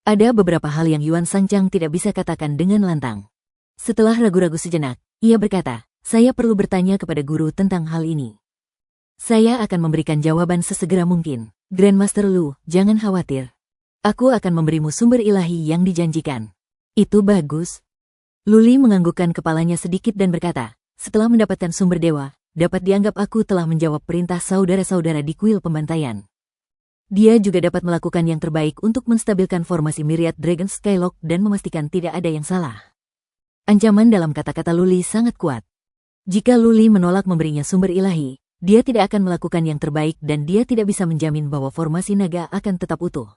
Ada beberapa hal yang Yuan Sangchang tidak bisa katakan dengan lantang. Setelah ragu-ragu sejenak, ia berkata, "Saya perlu bertanya kepada guru tentang hal ini. Saya akan memberikan jawaban sesegera mungkin. Grandmaster Lu, jangan khawatir. Aku akan memberimu sumber ilahi yang dijanjikan." Itu bagus. Luli menganggukkan kepalanya sedikit dan berkata, "Setelah mendapatkan sumber dewa, dapat dianggap aku telah menjawab perintah saudara-saudara di kuil pembantaian. Dia juga dapat melakukan yang terbaik untuk menstabilkan formasi Myriad Dragon Skylock dan memastikan tidak ada yang salah." Ancaman dalam kata-kata Luli sangat kuat. Jika Luli menolak memberinya sumber ilahi, dia tidak akan melakukan yang terbaik dan dia tidak bisa menjamin bahwa formasi naga akan tetap utuh.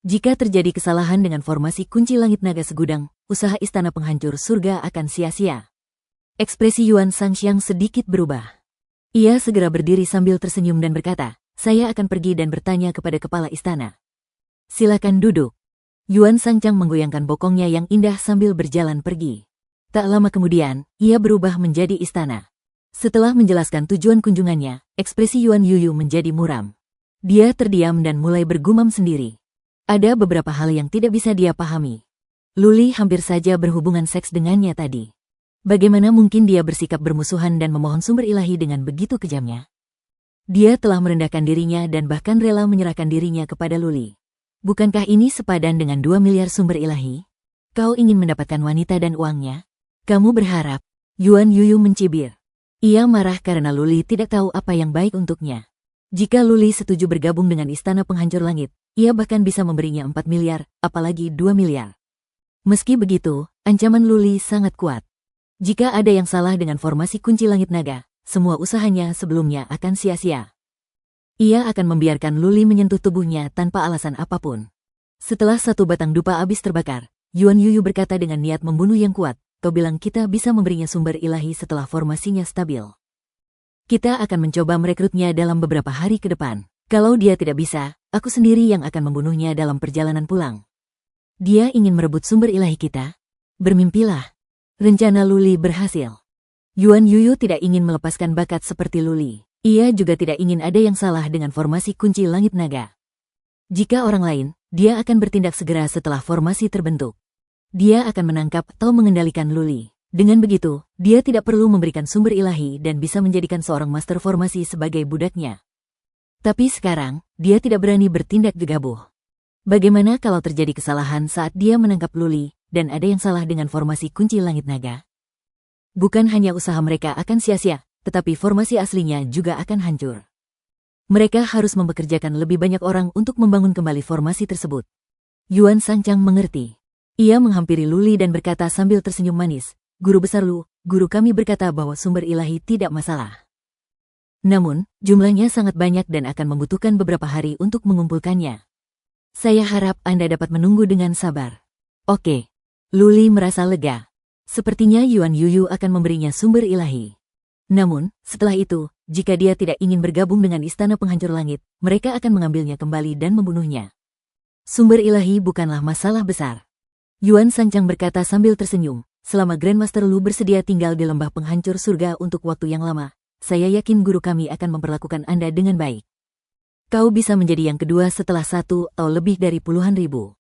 Jika terjadi kesalahan dengan formasi kunci langit naga segudang, usaha istana penghancur surga akan sia-sia. Ekspresi Yuan Sangxiang sedikit berubah. Ia segera berdiri sambil tersenyum dan berkata, "Saya akan pergi dan bertanya kepada kepala istana." "Silakan duduk." Yuan Sangchang menggoyangkan bokongnya yang indah sambil berjalan pergi. Tak lama kemudian, ia berubah menjadi istana. Setelah menjelaskan tujuan kunjungannya, ekspresi Yuan Yuyu menjadi muram. Dia terdiam dan mulai bergumam sendiri. Ada beberapa hal yang tidak bisa dia pahami. Luli hampir saja berhubungan seks dengannya tadi. Bagaimana mungkin dia bersikap bermusuhan dan memohon sumber ilahi dengan begitu kejamnya? Dia telah merendahkan dirinya dan bahkan rela menyerahkan dirinya kepada Luli. Bukankah ini sepadan dengan 2 miliar sumber ilahi? Kau ingin mendapatkan wanita dan uangnya? Kamu berharap? Yuan Yuyu mencibir. Ia marah karena Luli tidak tahu apa yang baik untuknya. Jika Luli setuju bergabung dengan Istana Penghancur Langit, ia bahkan bisa memberinya 4 miliar, apalagi 2 miliar. Meski begitu, ancaman Luli sangat kuat. Jika ada yang salah dengan formasi kunci langit naga, semua usahanya sebelumnya akan sia-sia. Ia akan membiarkan Luli menyentuh tubuhnya tanpa alasan apapun. Setelah satu batang dupa habis terbakar, Yuan Yuyu berkata dengan niat membunuh yang kuat, kau bilang kita bisa memberinya sumber ilahi setelah formasinya stabil. Kita akan mencoba merekrutnya dalam beberapa hari ke depan. Kalau dia tidak bisa, aku sendiri yang akan membunuhnya dalam perjalanan pulang. Dia ingin merebut sumber ilahi kita. Bermimpilah. Rencana Luli berhasil. Yuan Yuyu tidak ingin melepaskan bakat seperti Luli. Ia juga tidak ingin ada yang salah dengan formasi kunci langit naga. Jika orang lain, dia akan bertindak segera setelah formasi terbentuk. Dia akan menangkap atau mengendalikan Luli. Dengan begitu, dia tidak perlu memberikan sumber ilahi dan bisa menjadikan seorang master formasi sebagai budaknya. Tapi sekarang, dia tidak berani bertindak gegabah. Bagaimana kalau terjadi kesalahan saat dia menangkap Luli, dan ada yang salah dengan formasi kunci langit naga? Bukan hanya usaha mereka akan sia-sia, tetapi formasi aslinya juga akan hancur. Mereka harus mempekerjakan lebih banyak orang untuk membangun kembali formasi tersebut. Yuan Sanchang mengerti. Ia menghampiri Luli dan berkata sambil tersenyum manis, Guru besar Lu, guru kami berkata bahwa sumber ilahi tidak masalah. Namun, jumlahnya sangat banyak dan akan membutuhkan beberapa hari untuk mengumpulkannya. Saya harap Anda dapat menunggu dengan sabar. Oke. Luli merasa lega. Sepertinya Yuan Yuyu akan memberinya sumber ilahi. Namun, setelah itu, jika dia tidak ingin bergabung dengan Istana Penghancur Langit, mereka akan mengambilnya kembali dan membunuhnya. Sumber ilahi bukanlah masalah besar. Yuan Sanchang berkata sambil tersenyum, selama Grandmaster Lu bersedia tinggal di lembah penghancur surga untuk waktu yang lama, saya yakin guru kami akan memperlakukan Anda dengan baik. Kau bisa menjadi yang kedua setelah satu atau lebih dari puluhan ribu.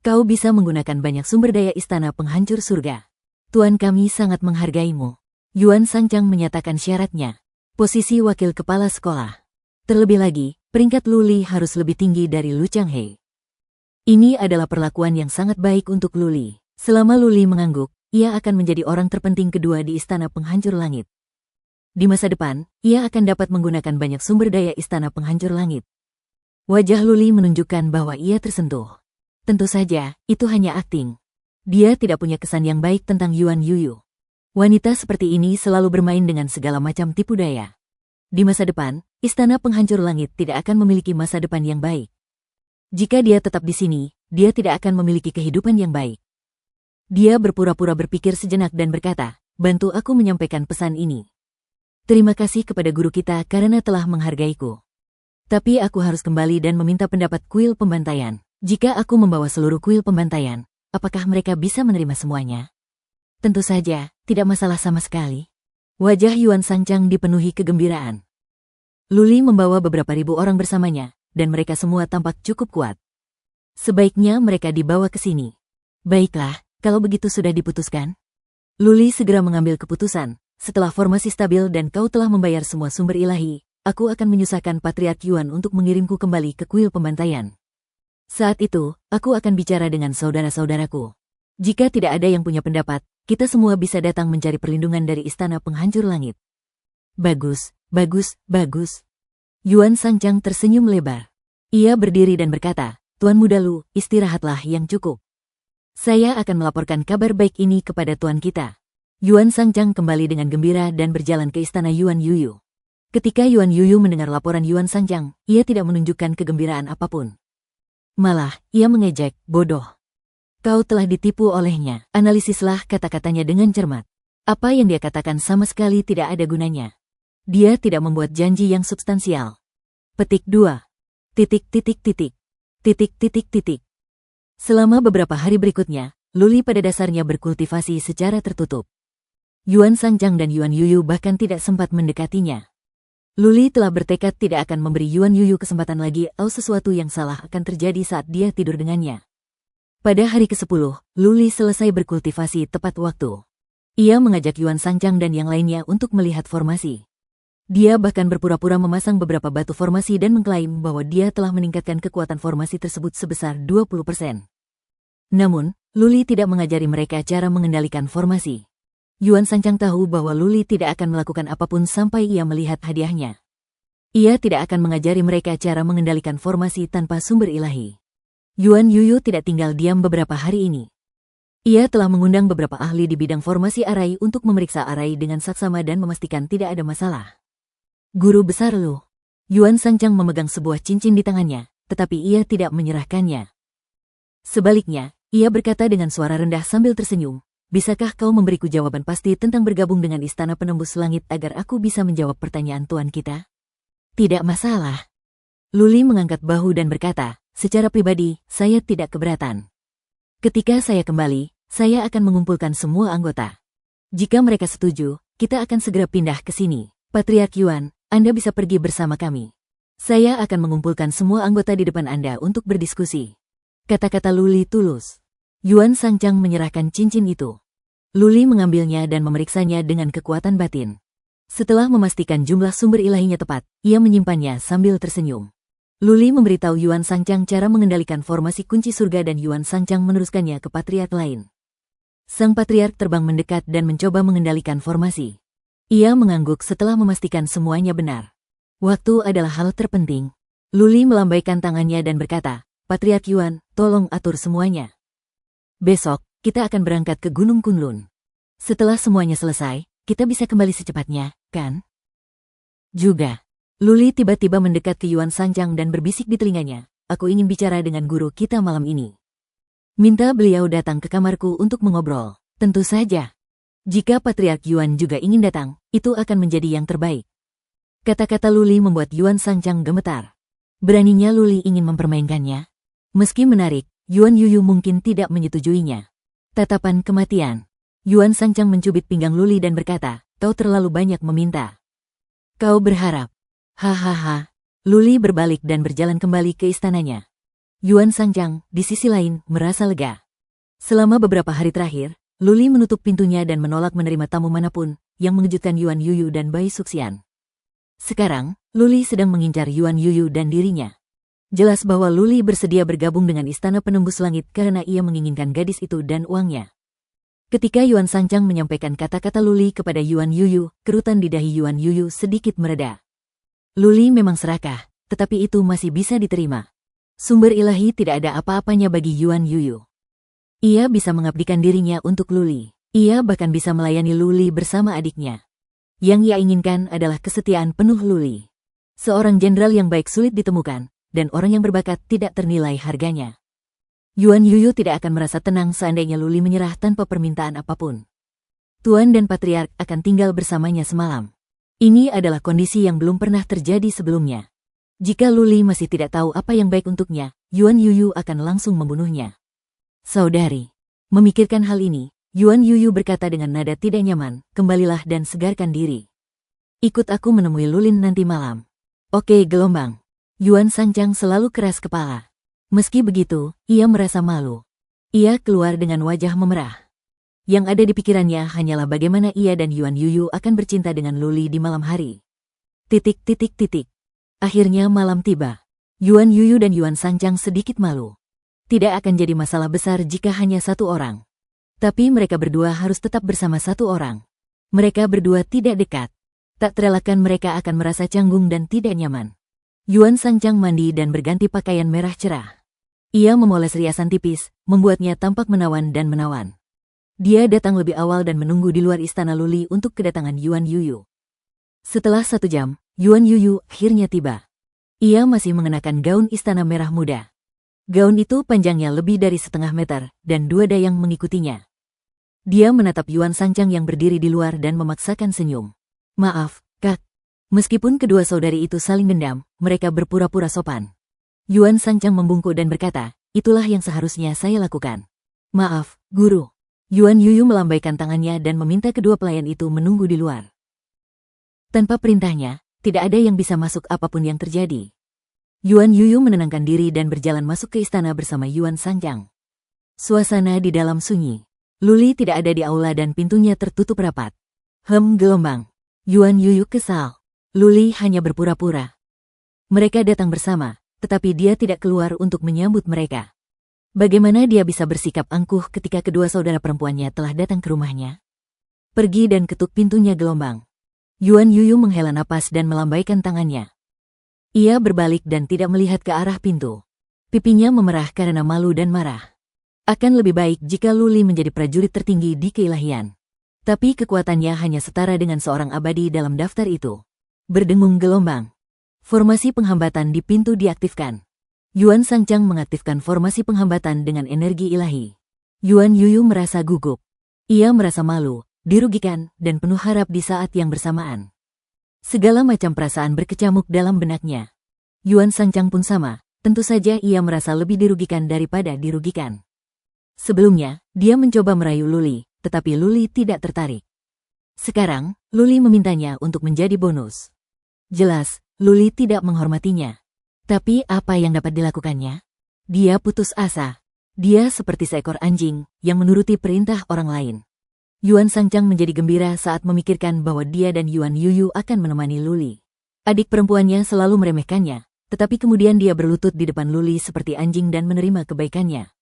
Kau bisa menggunakan banyak sumber daya Istana Penghancur Surga. Tuan kami sangat menghargaimu. Yuan Sanchang menyatakan syaratnya. Posisi wakil kepala sekolah. Terlebih lagi, peringkat Luli harus lebih tinggi dari Lu Changhei. Ini adalah perlakuan yang sangat baik untuk Luli. Selama Luli mengangguk, ia akan menjadi orang terpenting kedua di Istana Penghancur Langit. Di masa depan, ia akan dapat menggunakan banyak sumber daya Istana Penghancur Langit. Wajah Luli menunjukkan bahwa ia tersentuh. Tentu saja, itu hanya akting. Dia tidak punya kesan yang baik tentang Yuan Yuyu. Wanita seperti ini selalu bermain dengan segala macam tipu daya. Di masa depan, Istana Penghancur Langit tidak akan memiliki masa depan yang baik. Jika dia tetap di sini, dia tidak akan memiliki kehidupan yang baik. Dia berpura-pura berpikir sejenak dan berkata, bantu aku menyampaikan pesan ini. Terima kasih kepada guru kita karena telah menghargaiku. Tapi aku harus kembali dan meminta pendapat kuil pembantaian. Jika aku membawa seluruh kuil pembantaian, apakah mereka bisa menerima semuanya? Tentu saja, tidak masalah sama sekali. Wajah Yuan Sanchang dipenuhi kegembiraan. Luli membawa beberapa ribu orang bersamanya, dan mereka semua tampak cukup kuat. Sebaiknya mereka dibawa ke sini. Baiklah, kalau begitu sudah diputuskan. Luli segera mengambil keputusan. Setelah formasi stabil dan kau telah membayar semua sumber ilahi, aku akan menyusahkan Patriark Yuan untuk mengirimku kembali ke kuil pembantaian. Saat itu, aku akan bicara dengan saudara-saudaraku. Jika tidak ada yang punya pendapat, kita semua bisa datang mencari perlindungan dari Istana Penghancur Langit. Bagus, bagus, bagus. Yuan Sanchang tersenyum lebar. Ia berdiri dan berkata, Tuan Muda Lu, istirahatlah yang cukup. Saya akan melaporkan kabar baik ini kepada Tuan kita. Yuan Sanchang kembali dengan gembira dan berjalan ke istana Yuan Yuyu. Ketika Yuan Yuyu mendengar laporan Yuan Sanchang, ia tidak menunjukkan kegembiraan apapun. Malah, ia mengejek, bodoh. Kau telah ditipu olehnya. Analisislah kata-katanya dengan cermat. Apa yang dia katakan sama sekali tidak ada gunanya. Dia tidak membuat janji yang substansial. Petik 2. Titik titik titik. Titik titik titik. Selama beberapa hari berikutnya, Luli pada dasarnya berkultivasi secara tertutup. Yuan Sanchang dan Yuan Yuyu bahkan tidak sempat mendekatinya. Luli telah bertekad tidak akan memberi Yuan Yuyu kesempatan lagi atau sesuatu yang salah akan terjadi saat dia tidur dengannya. Pada hari ke-10, Luli selesai berkultivasi tepat waktu. Ia mengajak Yuan Sanchang dan yang lainnya untuk melihat formasi. Dia bahkan berpura-pura memasang beberapa batu formasi dan mengklaim bahwa dia telah meningkatkan kekuatan formasi tersebut sebesar 20%. Namun, Luli tidak mengajari mereka cara mengendalikan formasi. Yuan Sanchang tahu bahwa Luli tidak akan melakukan apapun sampai ia melihat hadiahnya. Ia tidak akan mengajari mereka cara mengendalikan formasi tanpa sumber ilahi. Yuan Yuyu tidak tinggal diam beberapa hari ini. Ia telah mengundang beberapa ahli di bidang formasi arai untuk memeriksa arai dengan saksama dan memastikan tidak ada masalah. Guru besar Lu. Yuan Sanchang memegang sebuah cincin di tangannya, tetapi ia tidak menyerahkannya. Sebaliknya, ia berkata dengan suara rendah sambil tersenyum, "Bisakah kau memberiku jawaban pasti tentang bergabung dengan Istana Penembus Langit agar aku bisa menjawab pertanyaan tuan kita?" "Tidak masalah." Luli mengangkat bahu dan berkata, "Secara pribadi, saya tidak keberatan. Ketika saya kembali, saya akan mengumpulkan semua anggota. Jika mereka setuju, kita akan segera pindah ke sini. Patriark Yuan, Anda bisa pergi bersama kami. Saya akan mengumpulkan semua anggota di depan Anda untuk berdiskusi." Kata-kata Luli tulus. Yuan Sanchang menyerahkan cincin itu. Luli mengambilnya dan memeriksanya dengan kekuatan batin. Setelah memastikan jumlah sumber ilahinya tepat, ia menyimpannya sambil tersenyum. Luli memberitahu Yuan Sanchang cara mengendalikan formasi kunci surga dan Yuan Sanchang meneruskannya ke patriark lain. Sang patriark terbang mendekat dan mencoba mengendalikan formasi. Ia mengangguk setelah memastikan semuanya benar. Waktu adalah hal terpenting. Luli melambaikan tangannya dan berkata, "Patriark Yuan, tolong atur semuanya. Besok, kita akan berangkat ke Gunung Kunlun. Setelah semuanya selesai, kita bisa kembali secepatnya, kan?" Juga, Luli tiba-tiba mendekat ke Yuan Sanchang dan berbisik di telinganya, "Aku ingin bicara dengan guru kita malam ini. Minta beliau datang ke kamarku untuk mengobrol." "Tentu saja. Jika Patriark Yuan juga ingin datang, itu akan menjadi yang terbaik." Kata-kata Luli membuat Yuan Sanchang gemetar. Beraninya Luli ingin mempermainkannya. Meski menarik, Yuan Yuyu mungkin tidak menyetujuinya. Tatapan kematian. Yuan Sanchang mencubit pinggang Luli dan berkata, "Kau terlalu banyak meminta. Kau berharap." Hahaha. Luli berbalik dan berjalan kembali ke istananya. Yuan Sanchang, di sisi lain, merasa lega. Selama beberapa hari terakhir, Luli menutup pintunya dan menolak menerima tamu manapun, yang mengejutkan Yuan Yuyu dan Bai Suxian. Sekarang, Luli sedang mengincar Yuan Yuyu dan dirinya. Jelas bahwa Luli bersedia bergabung dengan Istana Penembus Langit karena ia menginginkan gadis itu dan uangnya. Ketika Yuan Sanchang menyampaikan kata-kata Luli kepada Yuan Yuyu, kerutan di dahi Yuan Yuyu sedikit mereda. Luli memang serakah, tetapi itu masih bisa diterima. Sumber ilahi tidak ada apa-apanya bagi Yuan Yuyu. Ia bisa mengabdikan dirinya untuk Luli. Ia bahkan bisa melayani Luli bersama adiknya. Yang ia inginkan adalah kesetiaan penuh Luli. Seorang jenderal yang baik sulit ditemukan, dan orang yang berbakat tidak ternilai harganya. Yuan Yuyu tidak akan merasa tenang seandainya Luli menyerah tanpa permintaan apapun. Tuan dan Patriark akan tinggal bersamanya semalam. Ini adalah kondisi yang belum pernah terjadi sebelumnya. Jika Luli masih tidak tahu apa yang baik untuknya, Yuan Yuyu akan langsung membunuhnya. "Saudari." Memikirkan hal ini, Yuan Yuyu berkata dengan nada tidak nyaman, "Kembalilah dan segarkan diri. Ikut aku menemui Lulin nanti malam." "Oke, gelombang." Yuan Sanchang selalu keras kepala. Meski begitu, ia merasa malu. Ia keluar dengan wajah memerah. Yang ada di pikirannya hanyalah bagaimana ia dan Yuan Yuyu akan bercinta dengan Luli di malam hari. Akhirnya malam tiba. Yuan Yuyu dan Yuan Sanchang sedikit malu. Tidak akan jadi masalah besar jika hanya satu orang. Tapi mereka berdua harus tetap bersama satu orang. Mereka berdua tidak dekat. Tak terelakkan mereka akan merasa canggung dan tidak nyaman. Yuan Sanchang mandi dan berganti pakaian merah cerah. Ia memoles riasan tipis, membuatnya tampak menawan dan menawan. Dia datang lebih awal dan menunggu di luar istana Luli untuk kedatangan Yuan Yuyu. Setelah 1 jam, Yuan Yuyu akhirnya tiba. Ia masih mengenakan gaun istana merah muda. Gaun itu panjangnya lebih dari 1/2 meter, dan 2 dayang mengikutinya. Dia menatap Yuan Sanchang yang berdiri di luar dan memaksakan senyum. "Maaf, Kak." Meskipun kedua saudari itu saling dendam, mereka berpura-pura sopan. Yuan Sanchang membungkuk dan berkata, "Itulah yang seharusnya saya lakukan." "Maaf, Guru." Yuan Yuyu melambaikan tangannya dan meminta kedua pelayan itu menunggu di luar. Tanpa perintahnya, tidak ada yang bisa masuk apapun yang terjadi. Yuan Yuyu menenangkan diri dan berjalan masuk ke istana bersama Yuan Sanchang. Suasana di dalam sunyi. Luli tidak ada di aula dan pintunya tertutup rapat. Gelombang. Yuan Yuyu kesal. Luli hanya berpura-pura. Mereka datang bersama, tetapi dia tidak keluar untuk menyambut mereka. Bagaimana dia bisa bersikap angkuh ketika kedua saudara perempuannya telah datang ke rumahnya? Pergi dan ketuk pintunya Gelombang. Yuan Yuyu menghela napas dan melambaikan tangannya. Ia berbalik dan tidak melihat ke arah pintu. Pipinya memerah karena malu dan marah. Akan lebih baik jika Luli menjadi prajurit tertinggi di keilahian. Tapi kekuatannya hanya setara dengan seorang abadi dalam daftar itu. Berdengung Gelombang. Formasi penghambatan di pintu diaktifkan. Yuan Sangchang mengaktifkan formasi penghambatan dengan energi ilahi. Yuan Yuyu merasa gugup. Ia merasa malu, dirugikan, dan penuh harap di saat yang bersamaan. Segala macam perasaan berkecamuk dalam benaknya. Yuan Sangchang pun sama, tentu saja ia merasa lebih dirugikan daripada dirugikan. Sebelumnya, dia mencoba merayu Luli, tetapi Luli tidak tertarik. Sekarang, Luli memintanya untuk menjadi bonus. Jelas, Luli tidak menghormatinya. Tapi apa yang dapat dilakukannya? Dia putus asa. Dia seperti seekor anjing yang menuruti perintah orang lain. Yuan Sangchang menjadi gembira saat memikirkan bahwa dia dan Yuan Yuyu akan menemani Luli. Adik perempuannya selalu meremehkannya, tetapi kemudian dia berlutut di depan Luli seperti anjing dan menerima kebaikannya.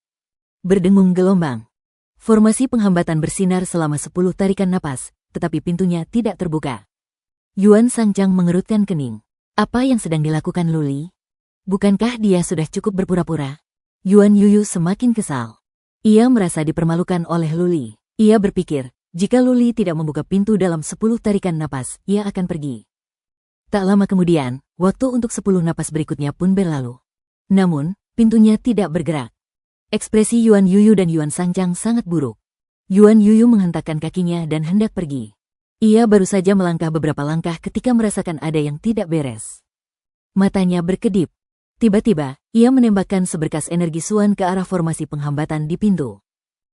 Berdengung Gelombang. Formasi penghambatan bersinar selama 10 tarikan napas, tetapi pintunya tidak terbuka. Yuan Sangchang mengerutkan kening. Apa yang sedang dilakukan Luli? Bukankah dia sudah cukup berpura-pura? Yuan Yuyu semakin kesal. Ia merasa dipermalukan oleh Luli. Ia berpikir, jika Luli tidak membuka pintu dalam 10 tarikan napas, ia akan pergi. Tak lama kemudian, waktu untuk 10 napas berikutnya pun berlalu. Namun, pintunya tidak bergerak. Ekspresi Yuan Yuyu dan Yuan Sangchang sangat buruk. Yuan Yuyu menghentakkan kakinya dan hendak pergi. Ia baru saja melangkah beberapa langkah ketika merasakan ada yang tidak beres. Matanya berkedip. Tiba-tiba, ia menembakkan seberkas energi Suan ke arah formasi penghambatan di pintu.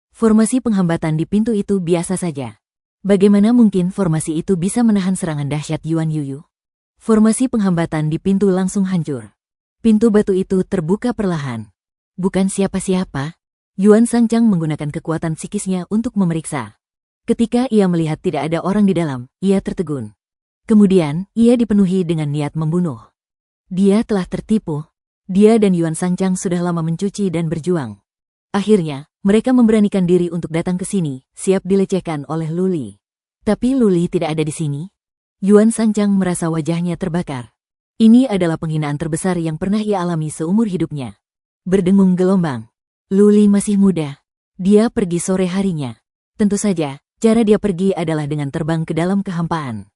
Formasi penghambatan di pintu itu biasa saja. Bagaimana mungkin formasi itu bisa menahan serangan dahsyat Yuan Yuyu? Formasi penghambatan di pintu langsung hancur. Pintu batu itu terbuka perlahan. Bukan siapa-siapa. Yuan Sangchang menggunakan kekuatan psikisnya untuk memeriksa. Ketika ia melihat tidak ada orang di dalam, ia tertegun. Kemudian, ia dipenuhi dengan niat membunuh. Dia telah tertipu. Dia dan Yuan Sangchang sudah lama mencuci dan berjuang. Akhirnya, mereka memberanikan diri untuk datang ke sini, siap dilecehkan oleh Luli. Tapi Luli tidak ada di sini. Yuan Sangchang merasa wajahnya terbakar. Ini adalah penghinaan terbesar yang pernah ia alami seumur hidupnya. Berdengung Gelombang. Luli masih muda. Dia pergi sore harinya. Tentu saja, cara dia pergi adalah dengan terbang ke dalam kehampaan.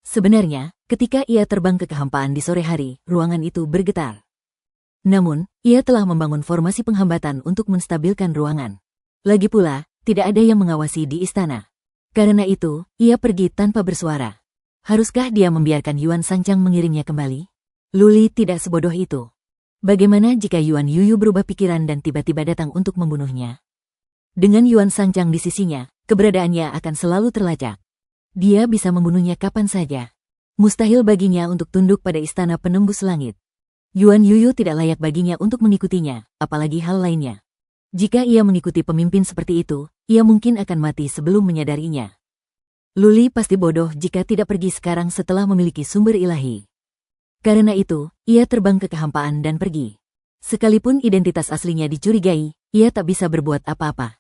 Sebenarnya, ketika ia terbang ke kehampaan di sore hari, ruangan itu bergetar. Namun, ia telah membangun formasi penghambatan untuk menstabilkan ruangan. Lagi pula, tidak ada yang mengawasi di istana. Karena itu, ia pergi tanpa bersuara. Haruskah dia membiarkan Yuan Sangchang mengirimnya kembali? Luli tidak sebodoh itu. Bagaimana jika Yuan Yuyu berubah pikiran dan tiba-tiba datang untuk membunuhnya? Dengan Yuan Sangchang di sisinya, keberadaannya akan selalu terlacak. Dia bisa membunuhnya kapan saja. Mustahil baginya untuk tunduk pada istana penembus langit. Yuan Yuyu tidak layak baginya untuk mengikutinya, apalagi hal lainnya. Jika ia mengikuti pemimpin seperti itu, ia mungkin akan mati sebelum menyadarinya. Luli pasti bodoh jika tidak pergi sekarang setelah memiliki sumber ilahi. Karena itu, ia terbang ke kehampaan dan pergi. Sekalipun identitas aslinya dicurigai, ia tak bisa berbuat apa-apa.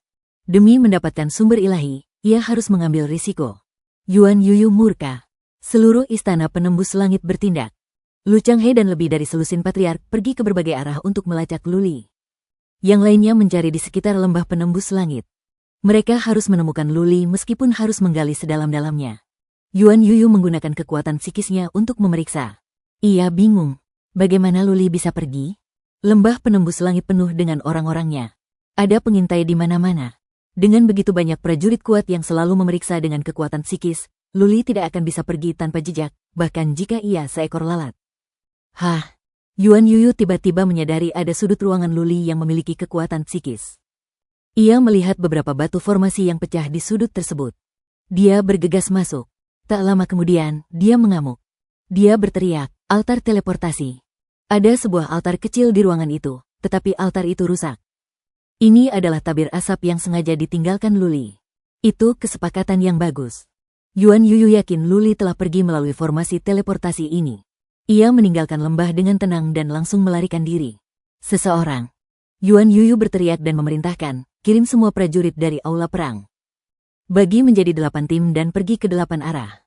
Demi mendapatkan sumber ilahi, ia harus mengambil risiko. Yuan Yuyu murka. Seluruh istana penembus langit bertindak. Lu Changhe dan lebih dari selusin patriark pergi ke berbagai arah untuk melacak Luli. Yang lainnya mencari di sekitar lembah penembus langit. Mereka harus menemukan Luli meskipun harus menggali sedalam-dalamnya. Yuan Yuyu menggunakan kekuatan psikisnya untuk memeriksa. Ia bingung. Bagaimana Luli bisa pergi? Lembah penembus langit penuh dengan orang-orangnya. Ada pengintai di mana-mana. Dengan begitu banyak prajurit kuat yang selalu memeriksa dengan kekuatan psikis, Luli tidak akan bisa pergi tanpa jejak, bahkan jika ia seekor lalat. Hah? Yuan Yuyu tiba-tiba menyadari ada sudut ruangan Luli yang memiliki kekuatan psikis. Ia melihat beberapa batu formasi yang pecah di sudut tersebut. Dia bergegas masuk. Tak lama kemudian, dia mengamuk. Dia berteriak, altar teleportasi. Ada sebuah altar kecil di ruangan itu, tetapi altar itu rusak. Ini adalah tabir asap yang sengaja ditinggalkan Luli. Itu kesepakatan yang bagus. Yuan Yuyu yakin Luli telah pergi melalui formasi teleportasi ini. Ia meninggalkan lembah dengan tenang dan langsung melarikan diri. Seseorang. Yuan Yuyu berteriak dan memerintahkan, kirim semua prajurit dari aula perang. Bagi menjadi 8 tim dan pergi ke 8 arah.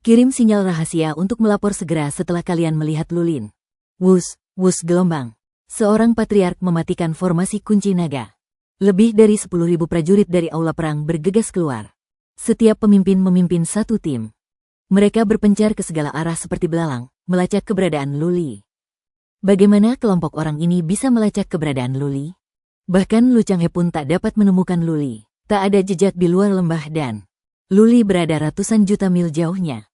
Kirim sinyal rahasia untuk melapor segera setelah kalian melihat Lulin. Wus, wus gelombang. Seorang patriark mematikan formasi kunci naga. Lebih dari 10.000 prajurit dari aula perang bergegas keluar. Setiap pemimpin memimpin satu tim. Mereka berpencar ke segala arah seperti belalang, melacak keberadaan Luli. Bagaimana kelompok orang ini bisa melacak keberadaan Luli? Bahkan Lu Changhe pun tak dapat menemukan Luli. Tak ada jejak di luar lembah dan Luli berada ratusan juta mil jauhnya.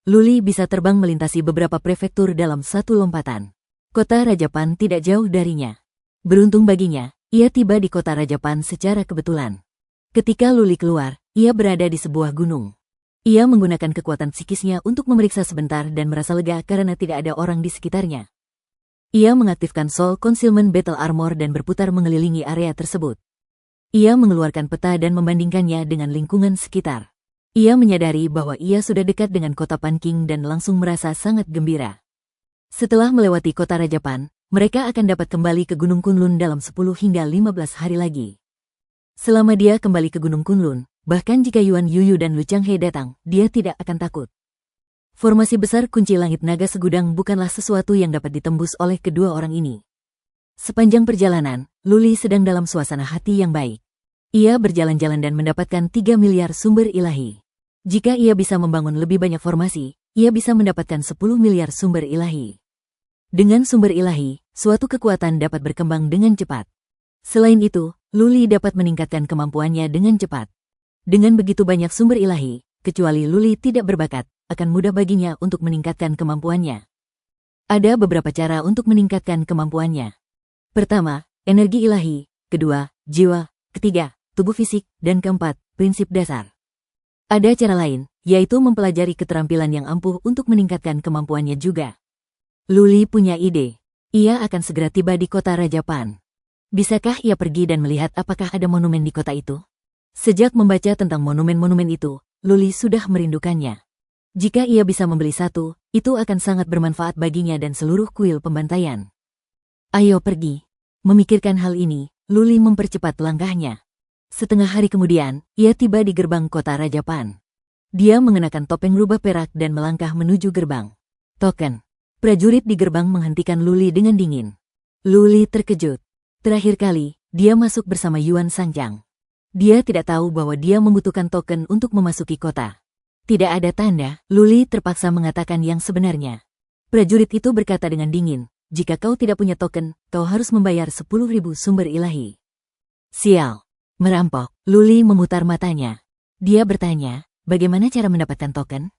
Luli bisa terbang melintasi beberapa prefektur dalam satu lompatan. Kota Rajapan tidak jauh darinya. Beruntung baginya, ia tiba di kota Rajapan secara kebetulan. Ketika Luli keluar, ia berada di sebuah gunung. Ia menggunakan kekuatan psikisnya untuk memeriksa sebentar dan merasa lega karena tidak ada orang di sekitarnya. Ia mengaktifkan Soul Concealment Battle Armor dan berputar mengelilingi area tersebut. Ia mengeluarkan peta dan membandingkannya dengan lingkungan sekitar. Ia menyadari bahwa ia sudah dekat dengan kota Panking dan langsung merasa sangat gembira. Setelah melewati kota Rajapan, mereka akan dapat kembali ke Gunung Kunlun dalam 10 hingga 15 hari lagi. Selama dia kembali ke Gunung Kunlun, bahkan jika Yuan Yuyu dan Lu Changhe datang, dia tidak akan takut. Formasi besar kunci langit naga segudang bukanlah sesuatu yang dapat ditembus oleh kedua orang ini. Sepanjang perjalanan, Luli sedang dalam suasana hati yang baik. Ia berjalan-jalan dan mendapatkan 3 miliar sumber ilahi. Jika ia bisa membangun lebih banyak formasi, ia bisa mendapatkan 10 miliar sumber ilahi. Dengan sumber ilahi, suatu kekuatan dapat berkembang dengan cepat. Selain itu, Luli dapat meningkatkan kemampuannya dengan cepat. Dengan begitu banyak sumber ilahi, kecuali Luli tidak berbakat, akan mudah baginya untuk meningkatkan kemampuannya. Ada beberapa cara untuk meningkatkan kemampuannya. Pertama, energi ilahi. Kedua, jiwa. Ketiga, tubuh fisik. Dan keempat, prinsip dasar. Ada cara lain, yaitu mempelajari keterampilan yang ampuh untuk meningkatkan kemampuannya juga. Luli punya ide. Ia akan segera tiba di kota Rajapan. Bisakah ia pergi dan melihat apakah ada monumen di kota itu? Sejak membaca tentang monumen-monumen itu, Luli sudah merindukannya. Jika ia bisa membeli satu, itu akan sangat bermanfaat baginya dan seluruh kuil pembantaian. Ayo pergi. Memikirkan hal ini, Luli mempercepat langkahnya. Setengah hari kemudian, ia tiba di gerbang kota Rajapan. Dia mengenakan topeng rubah perak dan melangkah menuju gerbang. Token. Prajurit di gerbang menghentikan Luli dengan dingin. Luli terkejut. Terakhir kali, dia masuk bersama Yuan Sanjiang. Dia tidak tahu bahwa dia membutuhkan token untuk memasuki kota. Tidak ada tanda, Luli terpaksa mengatakan yang sebenarnya. Prajurit itu berkata dengan dingin, jika kau tidak punya token, kau harus membayar 10.000 sumber ilahi. Sial. Merampok, Luli memutar matanya. Dia bertanya, bagaimana cara mendapatkan token?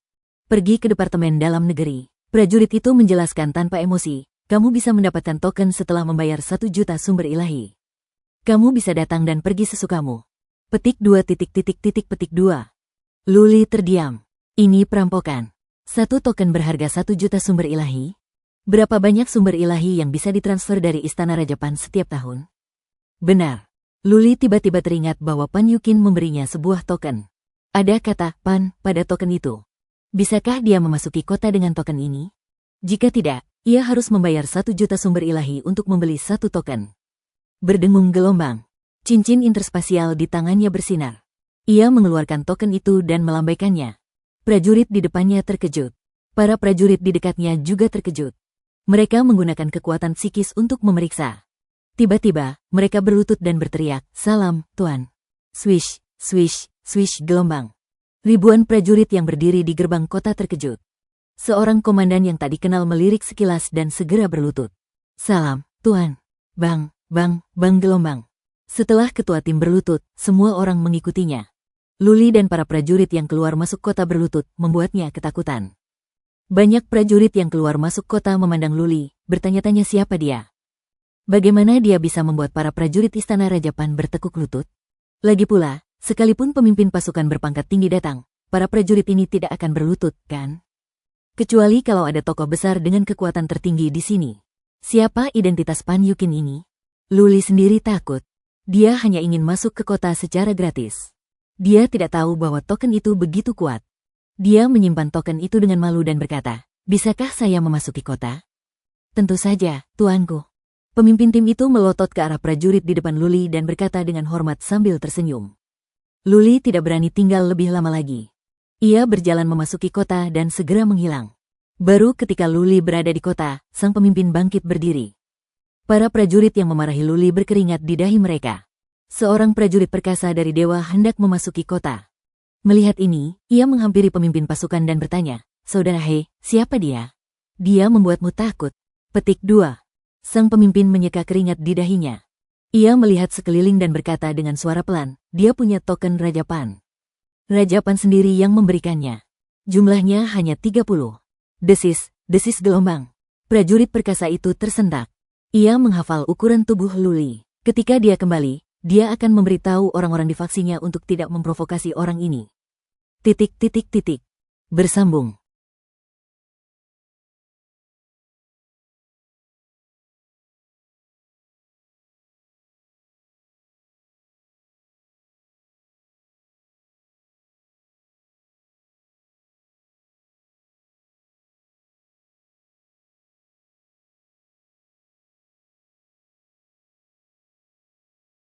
Pergi ke Departemen Dalam Negeri. Prajurit itu menjelaskan tanpa emosi, kamu bisa mendapatkan token setelah membayar 1 juta sumber ilahi. Kamu bisa datang dan pergi sesukamu. Petik 2. Luli terdiam. Ini perampokan. 1 token berharga 1 juta sumber ilahi? Berapa banyak sumber ilahi yang bisa ditransfer dari Istana Rajapan setiap tahun? Benar. Luli tiba-tiba teringat bahwa Pan Yukin memberinya sebuah token. Ada kata Pan pada token itu. Bisakah dia memasuki kota dengan token ini? Jika tidak, ia harus membayar 1 juta sumber ilahi untuk membeli 1 token. Berdengung gelombang. Cincin interspasial di tangannya bersinar. Ia mengeluarkan token itu dan melambaikannya. Prajurit di depannya terkejut. Para prajurit di dekatnya juga terkejut. Mereka menggunakan kekuatan psikis untuk memeriksa. Tiba-tiba, mereka berlutut dan berteriak, "Salam, Tuan." Swish, swish, swish gelombang. Ribuan prajurit yang berdiri di gerbang kota terkejut. Seorang komandan yang tak dikenal melirik sekilas dan segera berlutut. "Salam, Tuan." Bang, bang, bang gelombang. Setelah ketua tim berlutut, semua orang mengikutinya. Luli dan para prajurit yang keluar masuk kota berlutut membuatnya ketakutan. Banyak prajurit yang keluar masuk kota memandang Luli, bertanya-tanya siapa dia. Bagaimana dia bisa membuat para prajurit Istana Rajapan bertekuk lutut? Lagi pula, sekalipun pemimpin pasukan berpangkat tinggi datang, para prajurit ini tidak akan berlutut, kan? Kecuali kalau ada tokoh besar dengan kekuatan tertinggi di sini. Siapa identitas Pan Yukin ini? Luli sendiri takut. Dia hanya ingin masuk ke kota secara gratis. Dia tidak tahu bahwa token itu begitu kuat. Dia menyimpan token itu dengan malu dan berkata, "Bisakah saya memasuki kota?" "Tentu saja, tuanku." Pemimpin tim itu melotot ke arah prajurit di depan Luli dan berkata dengan hormat sambil tersenyum. Luli tidak berani tinggal lebih lama lagi. Ia berjalan memasuki kota dan segera menghilang. Baru ketika Luli berada di kota, sang pemimpin bangkit berdiri. Para prajurit yang memarahi Luli berkeringat di dahi mereka. Seorang prajurit perkasa dari dewa hendak memasuki kota. Melihat ini, ia menghampiri pemimpin pasukan dan bertanya, "Saudara He, siapa dia? Dia membuatmu takut." Petik 2. Sang pemimpin menyeka keringat di dahinya. Ia melihat sekeliling dan berkata dengan suara pelan, "Dia punya token Raja Pan." Raja Pan sendiri yang memberikannya. Jumlahnya hanya 30. Desis gelombang. Prajurit perkasa itu tersentak. Ia menghafal ukuran tubuh Luli. Ketika dia kembali, dia akan memberitahu orang-orang di faksinya untuk tidak memprovokasi orang ini. Bersambung.